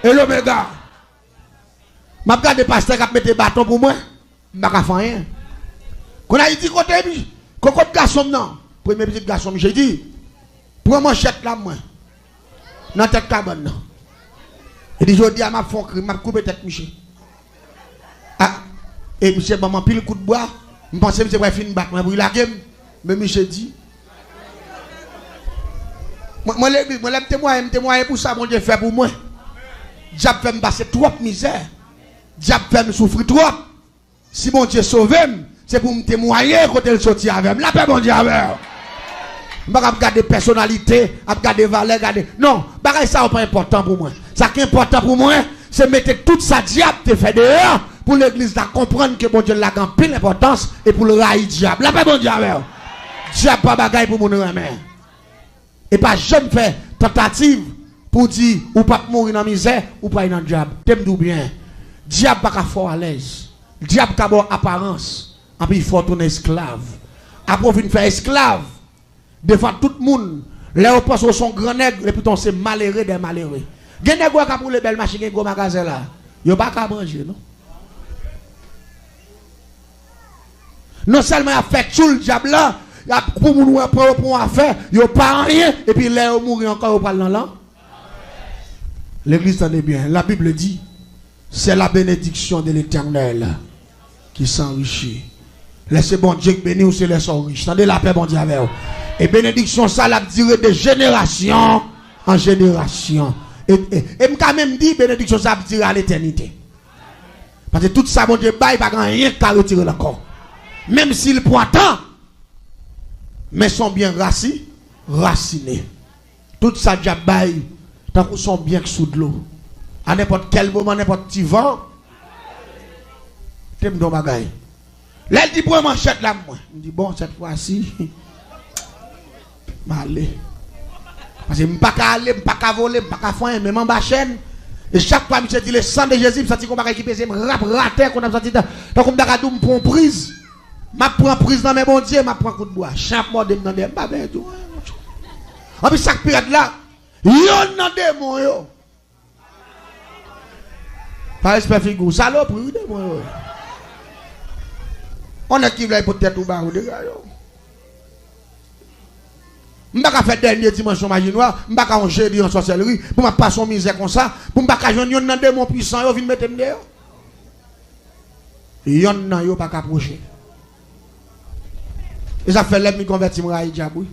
et l'Oméga. Je regarde des pasteurs qui mettent des bâtons pour moi, je ne vais pas faire rien. Quand on a dit côté, quand on garçon, non, premier petit garçon, j'ai dit, prends manchette là, moi, dans tête cabane. Et dit, je dis à ma fond, je vais couper tête, Michel. Ah, et Michel, je pile le coup de bois, je pense que je vais finir de battre, mais la game, mais Michel dit, moi, je témoigner pour ça, mon Dieu fait pour moi. Diable fait me passer trop de misère. Diable fait me souffrir trop. Si mon Dieu sauve, c'est pour me témoigner quand il sortit avec moi. La paix, mon Dieu, avec moi. Je ne vais pas regarder personnalité, regarder valeur, regarder. Non, ça n'est pas important pour moi. Ce qui est important pour moi, c'est mettre toute sa diable te fait dehors pour l'église de comprendre que mon Dieu l'a grand pile d'importance et pour le railler diable. La paix, mon Dieu, avec moi. Diable pas bagaille pour mon remettre. Et pas jamais faire tentative pour dire ou pas mourir dans la misère ou pas dans le diable. T'aimes bien. Diable pas fort à l'aise. Diable pas bonne apparence. Et puis il faut tourner esclave. Après on vient faire esclave devant tout le monde. Là on pense qu'on sont grand nègre et pourtant c'est malheureux des malheureux. Gen nèg qui pour les belles machines gros magasin là. Yo pas qu'à manger non. Non seulement il a fait tout le diable là. Pour nous pour affaire, yo pas rien et puis là mourir encore au parle dans là. L'église tenez bien, la Bible dit c'est la bénédiction de l'Éternel qui s'enrichit. Laissez bon Dieu bénir ou se laisse riche. Tendez la paix bon Dieu avec vous. Et bénédiction ça la durée de génération en génération. Et quand même dit bénédiction ça va durer à l'éternité. Parce que tout ça bon Dieu bail pas rien qu'à retirer encore. Même s'il prend temps mais sont bien racinés. Tout ça diabaille, tant qu'ils sont bien sous de l'eau. À n'importe quel moment, n'importe petit vent, t'aimes ton bagaille. Là, elle dit pour manchette là, moi. Je dis bon, cette fois-ci, m'aller. Parce que je ne peux pas aller, je ne peux pas voler, je ne peux pas faire, mais en bas chaîne. Et chaque fois, je dis le sang de Jésus, je sens qu'on va récupérer, je me rater, qu'on a senti, donc on me prend prise. Je prends prise dans mes bons dieux, je prends coup de bois. Chaque mois, je me demande, pas bien tout. En plus, chaque période là, il y a un démon. Pas espèce de figure, salope, oui, démon. On a qui veut peut-être ou bas ou de gars. Je ne vais pas faire dernier dimanche magie noire, je ne vais pas faire jeudi en sorcellerie, pour ne pas passer en misère comme ça, pour ne pas faire un démon puissant, il vient mettre me dehors. Il y en a pas approcher. Et ça fait l'homme qui convertit à Diabou.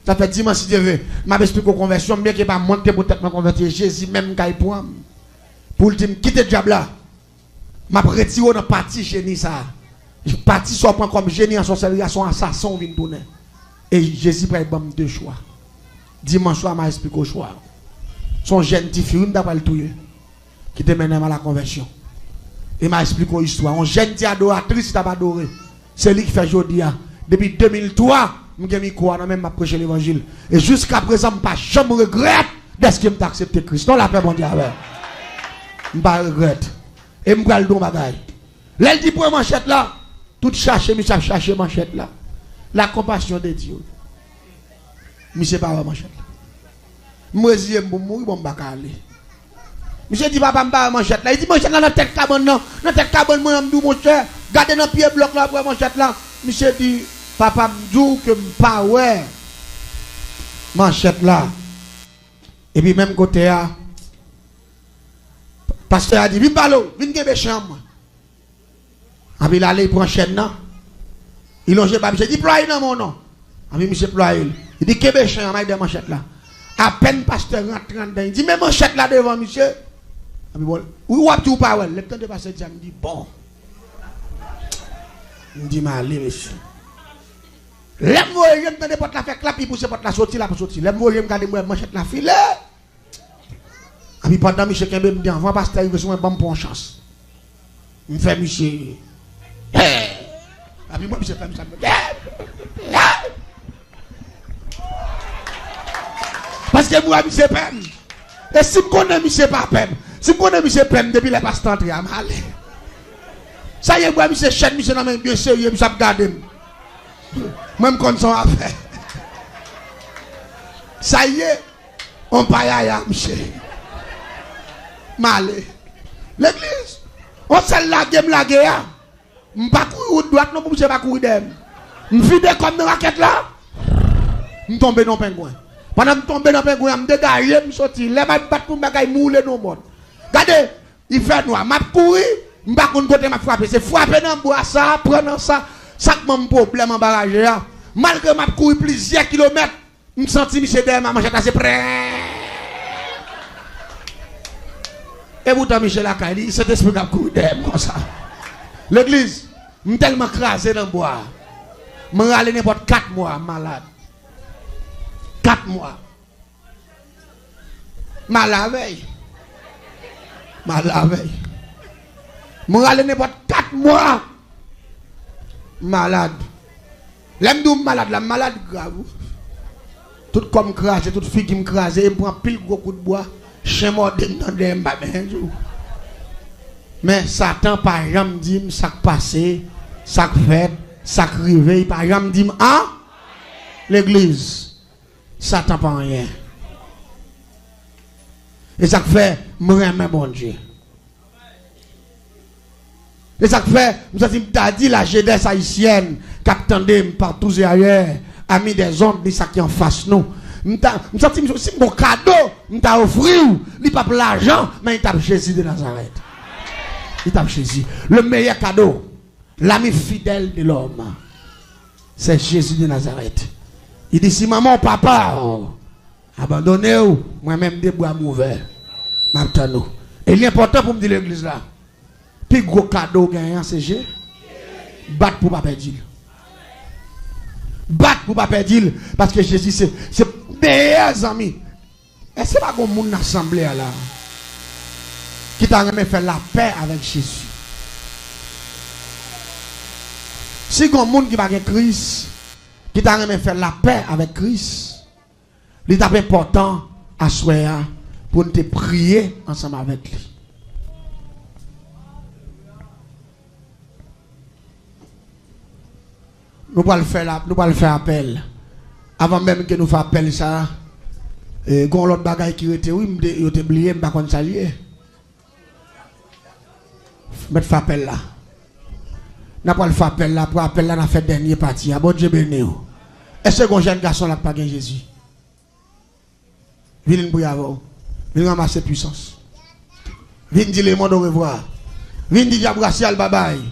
Ça fait dimanche si Dieu veut. Je m'explique aux conversions, bien que pas monter pour peut-être me convertir. Jésus même quand il prend. Pour le dire, quitter le diable là. Je me retire dans la partie génie ça. Je parti sur un point comme génie en sorcellerie, son assassin vient tourner. Et Jésus prend deux choix. Dimanche soir, je m'explique au choix. Son jeune petit fille, d'après le tout, qui te mène à la conversion. Et m'a expliqué une histoire. Un jeune petit adoratrice qui t'a adoré. C'est lui qui fait aujourd'hui. Depuis 2003, je suis même prêché l'évangile. Et jusqu'à présent, je ne jamais regrette d'être que je accepté Christ. Non, la paix mondiale. Je ne regrette. Et je vais le don bagaille. Là, il dit pour manchette là, tout chercher, je chercher manchette là. La compassion de Dieu. Je ne sais pas manchette là. Moi, je dis, je vais mourir, je vais aller. Monsieur dit, papa, je vais manchette là. Il dit, manchette là, dans la tête cabane, non. Dans la tête cabane, moi, je dis, mon cher, gardez dans le pied bloc là pour manchette là. Monsieur dit, papa me dit que je ne pas ouais manchette là. Et puis même côté là, pasteur a dit, viens balo, viens gebe chambre. Et puis il allait pour un chaîne là. Il longe pas, monsieur dit, ploie dans mon nom. Et puis monsieur ploie. Il dit, gebe chambre avec des manchettes là. À peine pasteur rentre dedans, il dit, mais manchette là devant monsieur. Et puis bon, où a tout pas ouais. Le temps de passer, il me dit, bon. Il dit, mais allez, monsieur. L'aime moi, je me donne la faire clap, il pousse porte la sortie là pour sortir. L'aime moi, je me garde moi, manchette la filet. Et puis pendant monsieur Kembe me dit, avant pasteur, il veut sur un bon pour chance. Il me fait monsieur. Et puis moi, monsieur fait ça. Parce que moi, monsieur Pem. Et si je connais monsieur pas Pem, si je connais monsieur Pem depuis les pasteurs entrés à mal. Ça y est, moi, monsieur Chen, monsieur, non, bien sérieux, monsieur, regardez. Même quand on a fait. Ça y est, On paye à monsieur. Malé. L'église. On s'est lagué, m'lagué. Je ne pas courir de droite, non, je ne pas courir d'aime. Je suis comme une raquette là. Je tombe dans le pingouin. Pendant que je tombe dans le pingouin, je dégage, je sorti. Les mains battent pour me mouler dans le monde. Regardez, il fait noir. Je courir, je ne sais pas côté je frapper. C'est frapper dans le bois, ça, prendre ça. Ça que mon problème en barrage. Malgré que je courir plusieurs kilomètres, je me sens Michel derrière ma manchette assez près. Et pourtant, Michel Akali, cet esprit qui a couru derrière comme ça. L'église, je suis tellement crasé dans le bois. Je suis allé n'importe 4 mois malade. 4 mois. Malade veille. Malade veille. Je suis allé n'importe 4 mois. Malade. L'aime malade, la malade grave. Tout comme crasé, toute fille qui me crase, elle me prend pile gros coup de bois. Chien mort dans des mbabins. Mais Satan, par exemple, dit ça qui passe, ça qui fait, ça qui réveille. Par exemple, dit ah, l'église, Satan pas rien. Et ça qui fait, me remet bon Dieu. Et ça qui fait, je dit la jeunesse haïtienne, qui attendait partout et ailleurs, amis des ondes, ni ça qui en face nous. Je sens si mon cadeau, je t'ai offert, il pas l'argent, mais il t'a Jésus de Nazareth. Il t'a Jésus. Le meilleur cadeau, l'ami fidèle de l'homme, c'est Jésus de Nazareth. Il dit si maman, papa, abandonnez-vous, moi-même des bois mauvais. Maintenant, et l'important pour me dire l'église là, puis gros cadeau gagnant, c'est Jésus. Battre pour pas perdre. Battre pour pas perdre, parce que Jésus, c'est meilleurs amis. Est-ce que c'est pas comme monde assemblée là qui t'a jamais fait la paix avec Jésus? Si comme monde qui va avec Christ, qui t'a jamais fait la paix avec Christ, il est important à soi pour nous te prier ensemble avec lui. Nous allons faire appel. Avant même que nous fassions appel ça, quand l'autre bagaille qui était, oui, je t'ai oublié, je ne sais pas saluer. Mais faire appel là. Nous allons faire appel là, pour appel là, nous avons fait dernier parti. Bon Dieu béni. Est-ce que un jeune garçon n'a pas gagné Jésus? Viens pour y avoir. Viens ramasser puissance. Viens dire le monde au revoir. Viens dire diable racial babaye.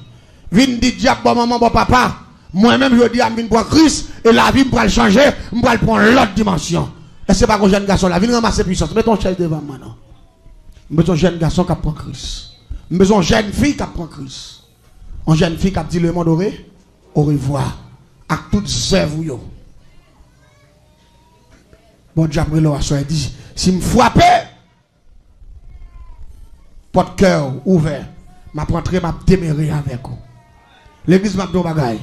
Viens dire diable bon maman, bon papa. Moi-même, je dis à mon pour Christ, et la vie me le changer, je vais prendre l'autre dimension. Et c'est pas un jeune garçon là, viens ramasser puissance. Mets ton chaise devant moi. Je veux un jeune garçon qui prend Christ. Je veux une jeune fille qui prend Christ. Une jeune fille qui dit le monde au revoir. À toutes œuvres. Bon Dieu, après il dit, si me frappe, porte cœur ouvert, ma prendrai ma témérer avec vous. L'église m'a dit bagaille.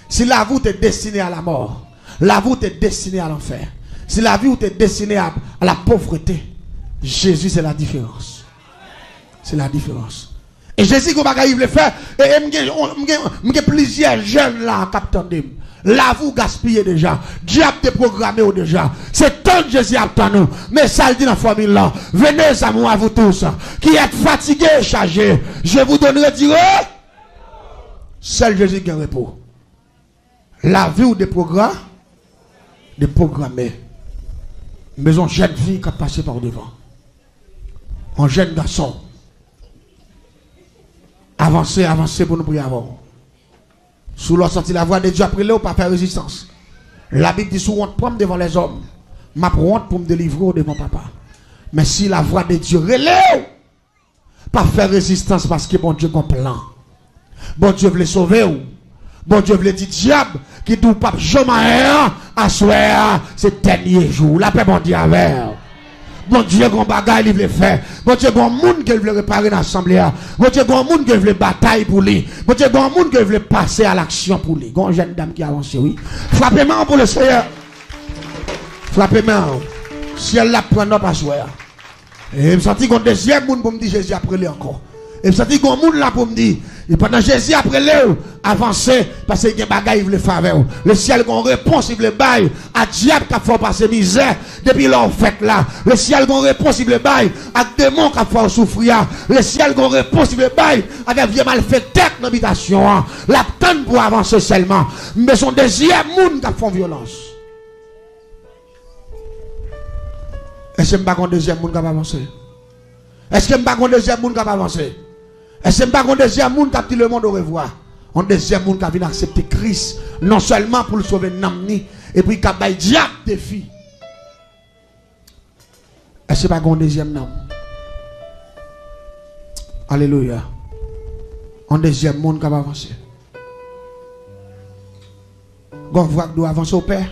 Si la vie est destinée à la mort, la vie est destinée à l'enfer. Si la vie est destinée à la pauvreté, Jésus c'est la différence. C'est la différence. Et Jésus, comme il veut faire, et il y a plusieurs jeunes là qui attendent. Là, vous gaspillez déjà. Dieu a programmé déjà. C'est tant que Jésus attend nous. Mais ça le dit dans la famille là. Venez à moi, vous tous, qui êtes fatigués et chargés. Je vous donnerai dire. Seul Jésus qui a repos. La vie ou des programmes, de programmer. Mais une jeune fille qui a passé par devant. Un jeune garçon. Avancez pour nous prier avant. Sous leur sortie la voix de Dieu après là, pas faire résistance. La Bible dit sous honte prendre devant les hommes. Ma honte pour me délivrer devant papa. Mais si la voix de Dieu relève, pas faire résistance parce que bon Dieu a un plan. Bon Dieu veut sauver ou. Bon Dieu veut dire diable qui tout pape jamais à soir c'est dernier jour. La paix bon Dieu avec. Bon Dieu grand bagaille il veut faire. Bon Dieu grand monde qui veut réparer l'assemblée. Bon Dieu grand monde qui veut bataille pour lui. Bon Dieu grand monde qui veut passer à l'action pour lui. Grand jeune dame qui avance oui. Frappez-moi pour le Seigneur. Frappez-moi. Si elle la prend pas soir. Et me senti qu'on deuxième monde pour me dire Jésus après lui encore. Et ça dit qu'on monde là pour me dire. Et pendant Jésus après l'heure avancer parce qu'il y a des bagages il veut faire. Le ciel qu'on réponse il veut bail à diable qui a fait passer misère depuis leur fête là. Le ciel qu'on réponse il veut bail à démon qui a fait souffrir. Le ciel qu'on réponse il veut bail avec vieux malfaiteur dans l'habitation. La tente pour avancer seulement. Mais son deuxième monde qui a fait violence. Est-ce que je ne pas un deuxième monde qui va avancer? Est-ce que je ne pas un deuxième monde qui va avancer? Est-ce que je ne pas un deuxième monde qui a dit le monde au revoir? Un deuxième monde qui a accepter Christ, non seulement pour le sauver Namni, et puis qui a baillé diable défi. Est-ce que pas un deuxième nom? Alléluia. Un deuxième monde qui va avancer. Quand on voit que doit avancer au Père,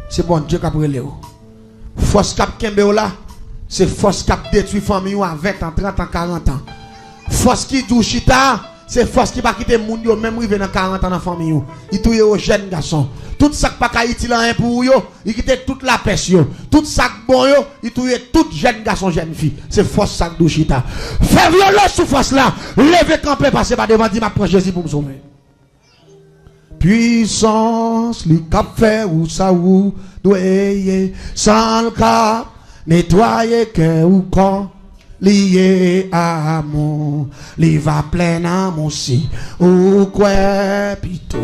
c'est bon Dieu qui a brûlé. Force cap Kembe là, c'est force cap détruit famille à 20 ans, 30 ans, 40 ans. Force qui douche chita, c'est force qui va quitter le monde même rive dans 40 ans dans famille. Il touye aux jeunes garçons. Tout ça qui pas Haïti là pour yo, il quitte toute la peste yo. Tout ça bon yo, il touye tout jeunes garçons, jeunes filles. C'est force ça douche chita. Fais violence sous force là, levez camper passer par devant dit m'a prendre Jésus pour me sauver. Puissance, li cap fait ou ça ou doyer sans le cap nettoyer cœur ou corps lié à amour li va plein amour si ou quoi pito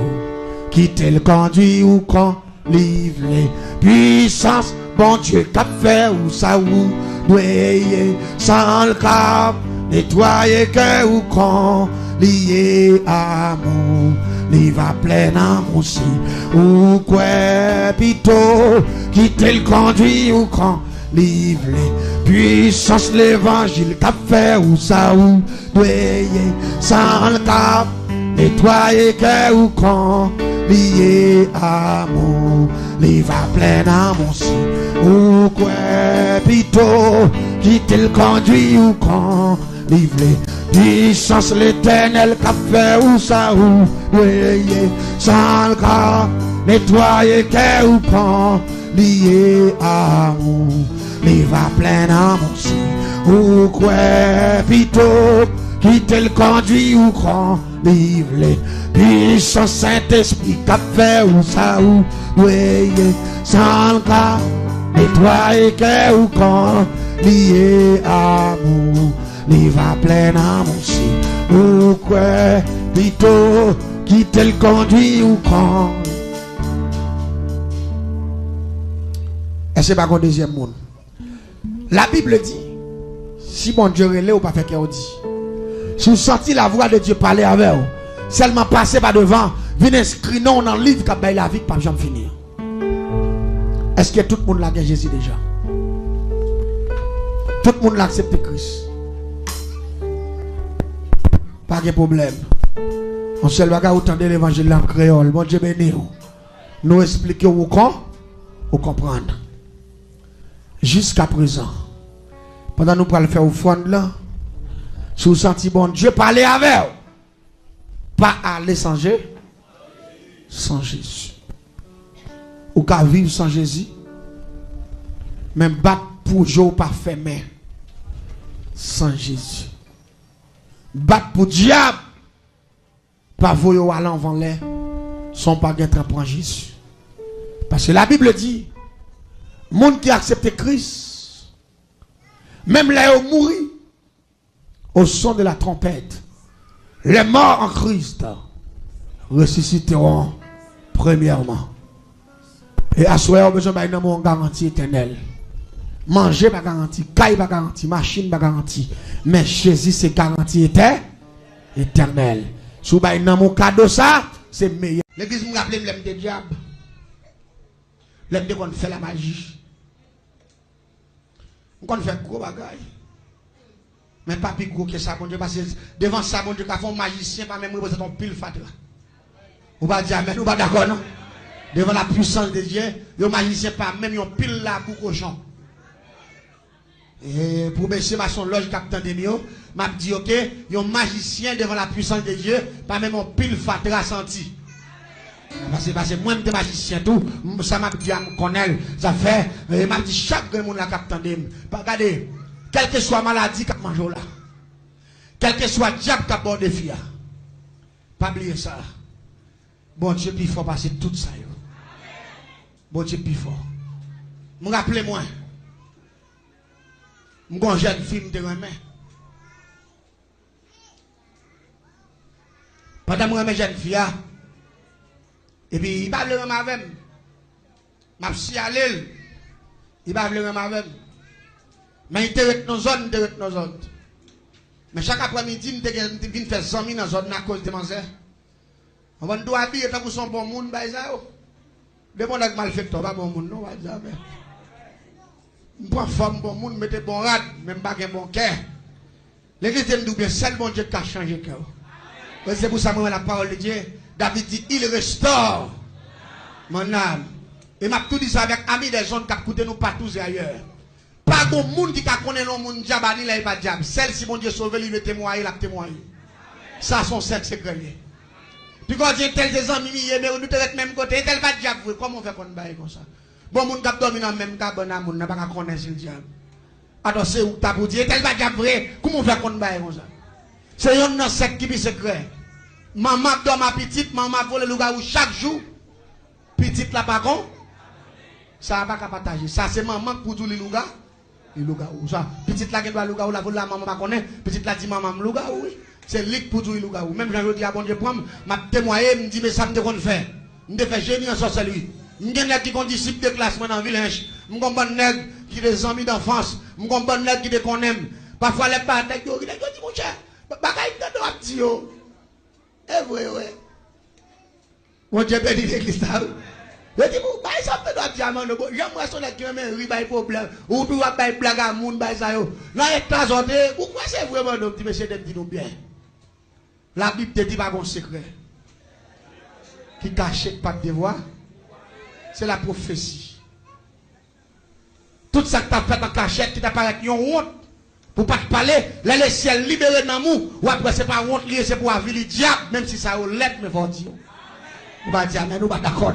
quitter le conduit ou quand livrer puissance bon Dieu cap fait ou ça ou doyer sans le cap nettoyer cœur ou corps lié à amour li va plein amour si ou quoi pito quitter le conduit ou quand livrer puissance l'évangile qu'a fait ou ça ou doyer sans le cap nettoyer cœur ou quand lié amour li va plein amour si ou quoi pito quitter le conduit ou quand livrer puissance l'éternel qu'a fait ou ça ou doyer sans le cap nettoyer cœur ou quand lié amour li va plein amour si ou quoi pito quitter le conduit ou grand livre puissance Saint-Esprit qu'a fait ou ça ou doyer sans le cas nettoyer cœur ou quand lié amour li va plein amour si ou quoi pito quitter le conduit ou quand. Et c'est pas un deuxième monde. La Bible dit, si bon Dieu relève ou pas fait qu'il dit. Si vous sentez la voix de Dieu parler avec vous, seulement passer par devant, venez inscrire non dans le livre qui a la vie pas jamais finir. Est-ce que tout le monde l'a gagné Jésus déjà? Tout le monde l'a accepté Christ. Pas de problème. On se va entendre l'évangile en créole. Bon Dieu béni. Nous expliquons où comprendre. Jusqu'à présent, pendant nous parlons faire au fond là, si vous sentez bon Dieu parler avec vous, pas aller sans Jésus, ou qu'à vivre sans Jésus, même battre pour Dieu pas fermer sans Jésus, battre pour diable, pas voyer à l'envers l'air, sont pas bien prendre Jésus, parce que la Bible dit. Monde qui a accepté Christ, même là où mourir, au son de la trompette, les morts en Christ ressusciteront premièrement. Et à ce moment, besoin d'une garantie éternelle. Manger pas garantie, caille pas garantie, machine pas garantie, mais Jésus c'est garantie éternelle. Si vous avez un cadeau ça, c'est meilleur. L'église me rappelle l'aime des diables. L'aime de qu'on fait la magie. On fait gros bagaille. Mais pas plus gros que ça, bon Dieu, parce que devant ça, bon Dieu, quand un magicien, pas même représenter un pile fatra. Ou pas dire amen, ou pas d'accord, non? Devant la puissance de Dieu, le magicien, pas même un pile là pour cochon. Et pour baisser ma son loge, capitaine de mio, m'a dit, ok, un magicien devant la puissance de Dieu, pas même un pile fatra senti. Parce que moi, je suis magicien, tout, ça m'a dit à me connaître, ça fait, m'a dit chaque monde la capitaine de mio. Regardez, quelle que soit maladie, cap mange là. Quel que soit le diable qui a bordé fia. Pas oublier ça. Bon Dieu, puis il faut passer tout ça. Yo. Bon Dieu, puis il faut. Me rappelez-moi. Je suis un jeune fille de remè. Pendant que je suis jeune fille, et puis il va le remè avec moi. Je suis allé. Il va le remè avec moi. Mais il était dans nos zones, Mais chaque après-midi, je viens faire 100 000 dans la zone à cause de mon zè. On va nous habiller tant que son bon monde, de mon ak mal fait, pas bon monde, non, jamais. Je prends forme bon monde, mettez bon rad, même pas un bon cœur. L'église aime bien, seul bon Dieu qui a changé le cœur. C'est pour ça que la parole de Dieu, David dit, il restaure mon âme. Et m'a tout dit ça avec amis des zones qui écoutent nous partout et ailleurs. Pas de monde qui connaît le monde diable, il n'est pas diable. Celle si mon Dieu sauve, il veut témoigner, il a témoigné. Ça, son sexe secret. Puis quand Dieu tel des amis, mais nous te même côté, tel pas diable, comment on fait qu'on baille comme ça? Bon, moun kap dormi dans même cabane, moun n'a pas connaître le diable. Alors c'est où t'as pour dire, tel pas diable vrai, comment on fait qu'on baille comme ça? C'est un secte qui est secret. Maman dort ma petite, maman vole le loup chaque jour. Petite la pas con. Ça va pas partager. Ça c'est maman pour tout le loup. Le loup ça. Petite la qui doit loup la vole la maman pas connaît. Petite la dit maman loup oui. C'est lui pour tout le loup. Même quand je dis à bon Dieu prendre, m'a témoigné, me dit mais ça me te qu'on fait. Me fait génie en sorcellerie. M'gen qui sont disciples de classe dans le village. M'gon nèg qui des amis d'enfance. M'gon nèg qui des qu'on aime. Parfois les batailles yo, il dit mon cher, bagay de droit dit yo. Eh vrai ouais. Mon Dieu béni l'église ça. Je dis bon, bah ça peut doit dire man, j'aimerais son qui même ri bay problème. Ou puis va bay blague à moun bay ça yo. Dans état ordé, pourquoi c'est vraiment non petit monsieur dit nous bien. La Bible te dit pas un secret. Qui cache pas de devoir. C'est la prophétie. Tout ça que tu as fait en cachette, qui t'apparaît une honte. Pour pas te parler, là, le ciel libéré dans nous. Ou après, c'est pas honte liée, c'est pour avoir le diable, même si ça est l'aide, mais faut dire. On va dire, mais nous pas d'accord.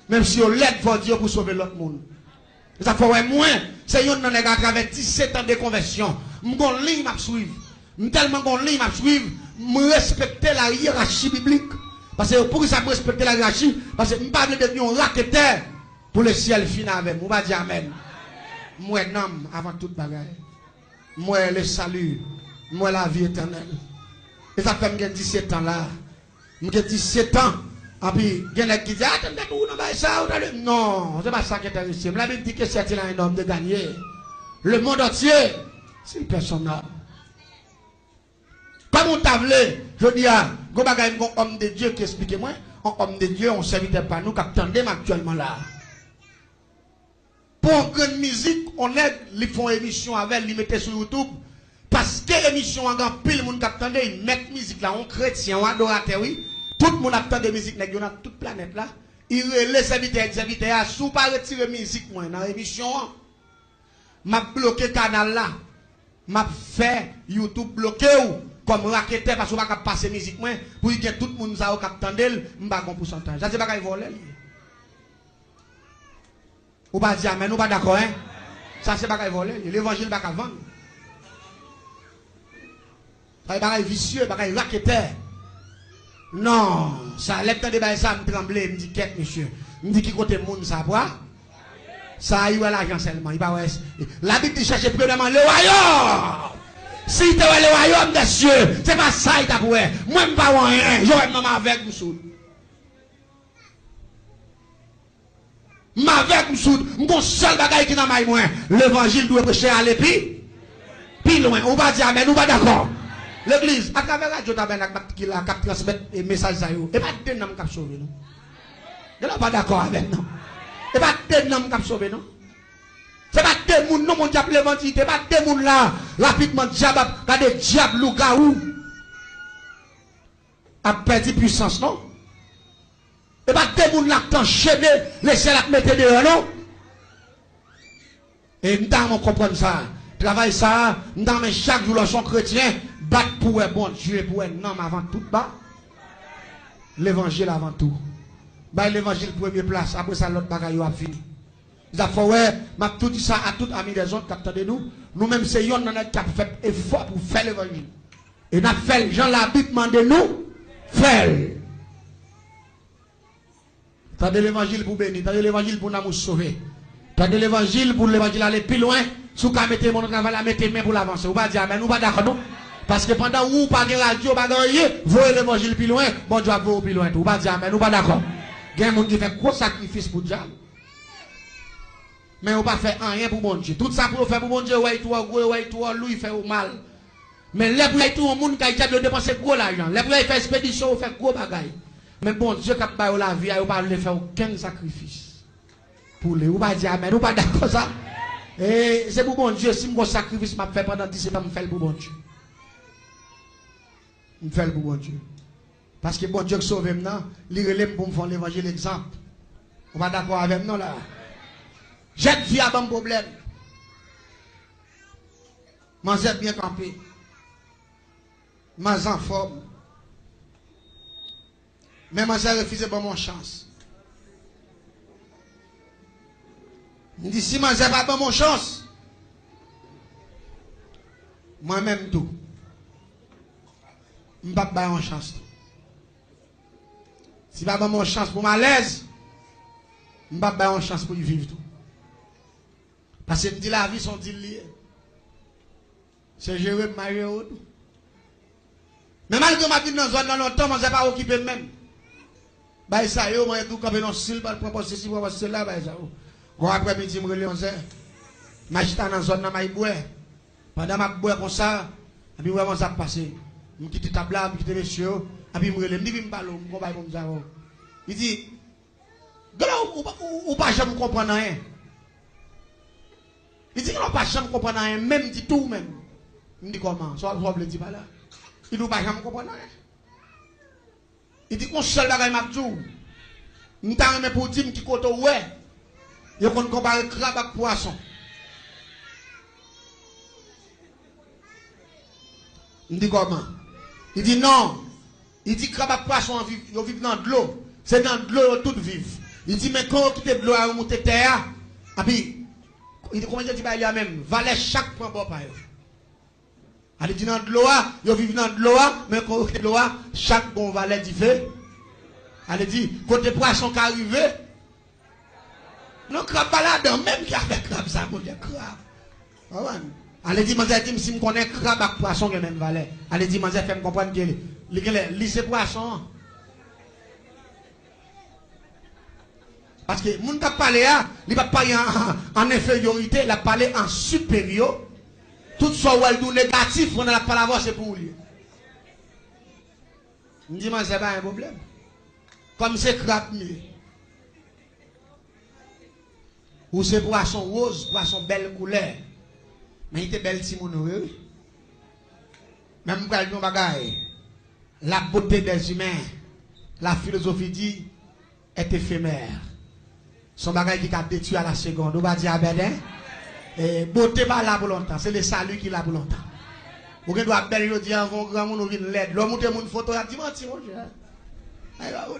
Même si on l'aide, faut dire pour sauver l'autre monde. Ça fait moins. C'est un dans les gars qui avait 17 ans de conversion. M'gon ligne m'a suivre. Tellement gon ligne m'a suivre. Me respecter la hiérarchie biblique. Parce que pour ça, respecter la hiérarchie, parce que je ne peux pas devenir un raqueteur pour le ciel final avec. On va dire Amen. Moi, non, avant toute bagaille. Moi, le salut. Moi, la vie éternelle. Et ça fait que 17 ans là. J'ai 17 ans. Et puis, il y en a qui disent, attendez, non, c'est pas ça qui est intéressant. La Bible dit que c'est un homme de gagner. Le monde entier, c'est une personne. Comme on t'a voulu, je dis à un homme de Dieu qui explique moi, un homme de Dieu, on ne serviteur pas nous, qui attendons actuellement là. Pour une grande musique, on aide, ils font émission avec, ils mettent sur YouTube. Parce que l'émission, on a pile de monde qui attendait, ils mettent musique là, on chrétien, on adorateur, oui. Tout le monde attend de musique, il y a toute planète là. Il les serviteurs, sous pas retirer musique, moi, dans l'émission, m'a bloqué le canal là. M'a fait YouTube bloqué ou. Comme raqueteur parce qu'on va pas passer musique moi pour que tout le monde ça au cap tandel m'pa un pourcentage ça c'est pas voler ou pas dire mais nous pas d'accord hein ça c'est pas voler l'évangile pas vendre ça pas vicieux pas raqueteur non ça lève temps de bailler ça me trembler me dit qu'est monsieur me dit qui côté monde ça quoi ça y est l'argent seulement il pas la Bible dit chercher premièrement le royaume. Si tu es le royaume des cieux, c'est pas ça il t'a pour moi, je ne pas rien, j'aurais maman avec vous sous. M'avec vous sous, mon seul bagage qui n'a pas moi, l'évangile doit prêcher à l'épi, puis loin, on va dire, mais nous pas d'accord. L'église, à travers la radio, qui la transmettre les messages à eux, et pas de nom qui a sauvé, non. Je ne suis pas d'accord avec nous. Et pas de nom qui a sauvé, non. C'est pas des gens, non, mon diable l'évangile, c'est pas des gens là, rapidement, diable, quand des diables, loup, gaou, a perdu puissance, non? C'est pas des gens là qui enchaîné, laissez la mettre dehors, non? Et nous devons comprendre ça. Travail ça, nous devons chaque jour, son chrétien, battre pour un bon Dieu, pour un homme avant tout, bas. L'évangile avant tout. Bah, l'évangile première place, après ça, l'autre bagaille a fini. Il a fait, m'a tout dit ça à tout ami des autres qui attendent nous. Nous-mêmes, c'est yon qui a fait effort pour faire l'évangile. Et n'a fait, Jean la Bible demande nous, fait. T'as de l'évangile pour bénir, t'as de l'évangile pour nous sauver. T'as de l'évangile pour l'évangile aller plus loin. Si vous mettez mon travail, mettez main pour l'avancer. Vous pas dire, mais nous pas d'accord, non? Parce que pendant où pas de radio, pas de rien, voyez l'évangile plus loin, bon Dieu va vous plus loin. Vous pas dire, mais nous pas d'accord. Il y a des gens qui font gros sacrifice pour Dieu. Mais on pas fait rien pour bon Dieu. Tout ça pour faire pour bon Dieu, ouais, toi, lui, il fait mal. Mais les pour tout le monde qui a déjà dépensé gros l'argent. Les pour faire expédition, on fait gros bagaille. Mais bon Dieu, qui a pas la vie, il pas faire aucun sacrifice. Pour les, ou pas dire, mais nous pas d'accord ça. Et c'est pour bon Dieu, si mon sacrifice m'a fait pendant 17 ans, je fais pour bon Dieu. Je fais pour bon Dieu. Parce que bon Dieu qui sauve maintenant, il relève pour me faire l'évangile exemple. On va d'accord avec nous là. J'ai vie à bon problème. Manger bien campé. Manger en forme. Mais manger refusé pour mon chance. Il dit si manger pas bon mon chance. Moi-même tout. Je ne vais pas en chance. Si je ne vais pas mon chance pour malaise, je ne vais pas en chance pour y vivre tout. Parce que je dis la vie sont liées. C'est gérer marié ou tout. Mais malgré ma vie dans la zone, dans longtemps, je ne vais pas occuper même. Bah ça yo moi tout camper dans style pas proposer si pour passer là bah ça. Bon après-midi me relé 11h. M'achita dans zone dans m'a boire. Pendant m'a boire comme ça, et puis vraiment ça passer. Me quitte table là, me quitte monsieur, et puis me relé, me dit me parler, me combat comme ça. Il dit ou pas jamais comprendre rien. Il dit qu'on pas jamais comprendre rien, même dit tout même. Me dit comment? Soit le dit pas là. Il dit pas jamais comprendre rien. Il dit qu'on seul bagay m'a dit. M'ta remet pour dire qui côté ouais. Yo kon comparer crabe avec poisson. Il dit comment? Il dit non. Il dit crabe avec poisson yo vivent dans de l'eau. C'est dans de l'eau tout vivent. Il dit mais quand on quitte de l'eau à remonter terre, et puis il dit comment il dit bah il y a même valet chaque point bon par eux. Elle dit dans de l'eau, ils vivent dans de l'eau, mais côté de l'eau, chaque bon valet dit fait. Elle dit, côté poisson qui arrive, non, crabe balade, même qui a fait crabe, ça, mon Dieu, crabe. Elle dit, si je connais crabe avec poisson, il même valet. Elle dit, fait me comprendre que c'est poisson. Parce que, mon qui parle, il ne va pas parler en infériorité, il a parlé en supérieur. Tout ce qui est négatif, on n'a pas la voix, c'est pour lui. Je dis, mais c'est pas un problème. Comme c'est crabe mieux. Ou c'est poisson rose, poisson belle couleur. Mais il était belle si mon oui. Même quand nous bagaille, la beauté des humains, la philosophie dit, est éphémère. Son bagaille qui a détruit à la seconde. On va dire à Bédin. Et beauté pas là pour longtemps, c'est le salut qui est là pour longtemps. Vous doit belle dire avant grand monde vient l'aide. L'homme monte mon photo a dit menti mon Dieu.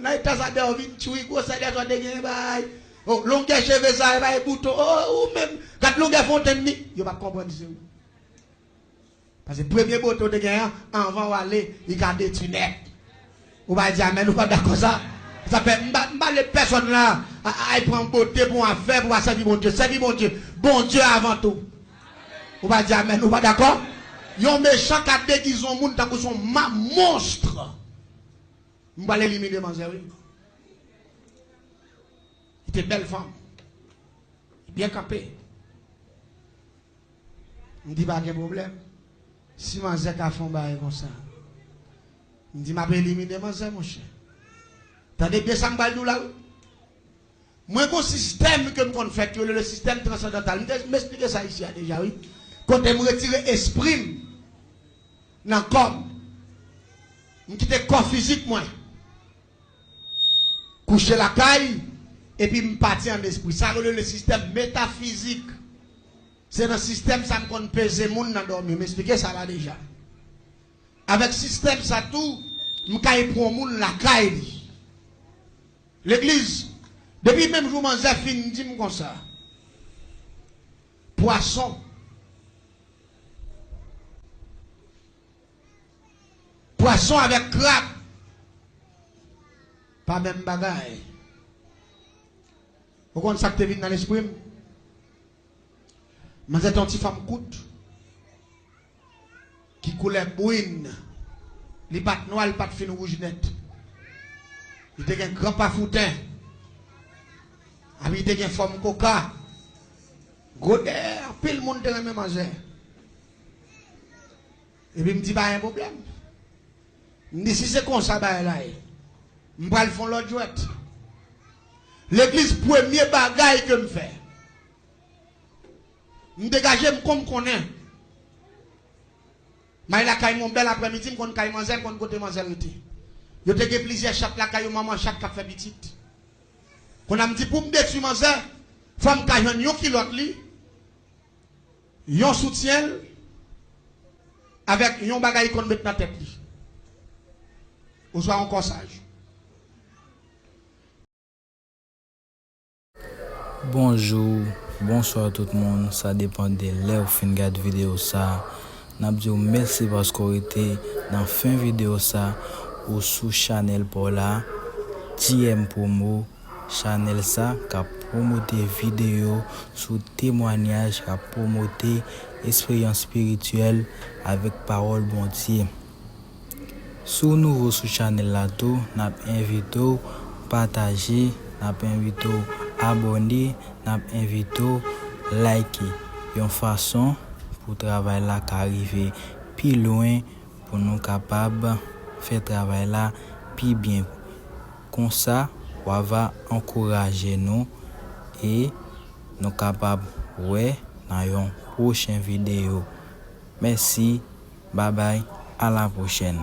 Na ita ça de vinn tuer go ça de gagner bail. Oh longueur cheveux ça bail bouton. Oh ou même quand longueur fontaine ni, yo pas comprendre ça. Parce que premier bouton de gagner avant aller, il a détruit net. On va dire mais nous pas d'accord ça. Ça fait m'ba les personnes là à prendre beauté pour en faire pour servir mon Dieu, servir mon Dieu. Bon Dieu avant tout. On va dire mais nous pas d'accord. Yon méchant qui a déguisé un monde tant que son monstre. On va l'éliminer dans oui. Il était belle femme. Bien campée. On dit pas de problème. Si Manzek a fait un bail comme ça. On dit m'a éliminer Manzek mon cher. Tandis que ça me là. Moi, un système que je fais, le système transcendantal, je m'explique ça ici déjà, oui. Quand je me retire l'esprit dans le corps, je quitte le corps physique, moi. Coucher la caille, et puis je partir en esprit. Ça relève le système métaphysique. C'est dans le système ça me pèse le monde dans dormir. Je m'explique ça là déjà. Avec le système, ça tout, je me prendre le monde la caille. L'église, depuis même jour, je fin, dis-moi comme ça. Poisson. Poisson avec crabe. Pas même bagaille. Vous comprenez ça que tu viens dans l'esprit? Mais c'est un petit femme coûte qui coulait brune. Les pattes noires, les pattes fines rouges net. Il était un grand pafoutin. Il était une forme coca. Godère, puis le monde te manger. Et puis il me dit, pas un problème. Il me dit, si c'est comme ça, là, je vais le faire l'autre jouet. L'église, premier bagaille que je fais. Je me dégage comme je connais. Mais la caille mon bel après-midi, je connais caille manger, je connais côté manger. Je te plaisir chaque la caille maman, chaque café petit. Quand on me dit pour me détruire manger, femme caille un qui l'autre li. Yon soutien avec yon bagaille qu'on met dans la tête. Ou soit encore sage. Bonjour, bonsoir tout le monde. Ça dépend de l'heure où fin de vidéo ça. N'a dit merci parce qu'on était dans fin vidéo ça ou sous channel pour la TM Promo channel ça qui a promoté vidéo sous témoignage qui a promoté expérience spirituelle avec parole bon Dieu. Sous nouveau sous channel là tout, n'a invité partager, n'a invité abonner, n'a invité liker. Une façon pour travail là qui arrive plus loin pour nous capables faire travail là plus bien. Comme ça, on va encourager nous et nous capables ouais dans une prochaine vidéo. Merci, bye bye, à la prochaine.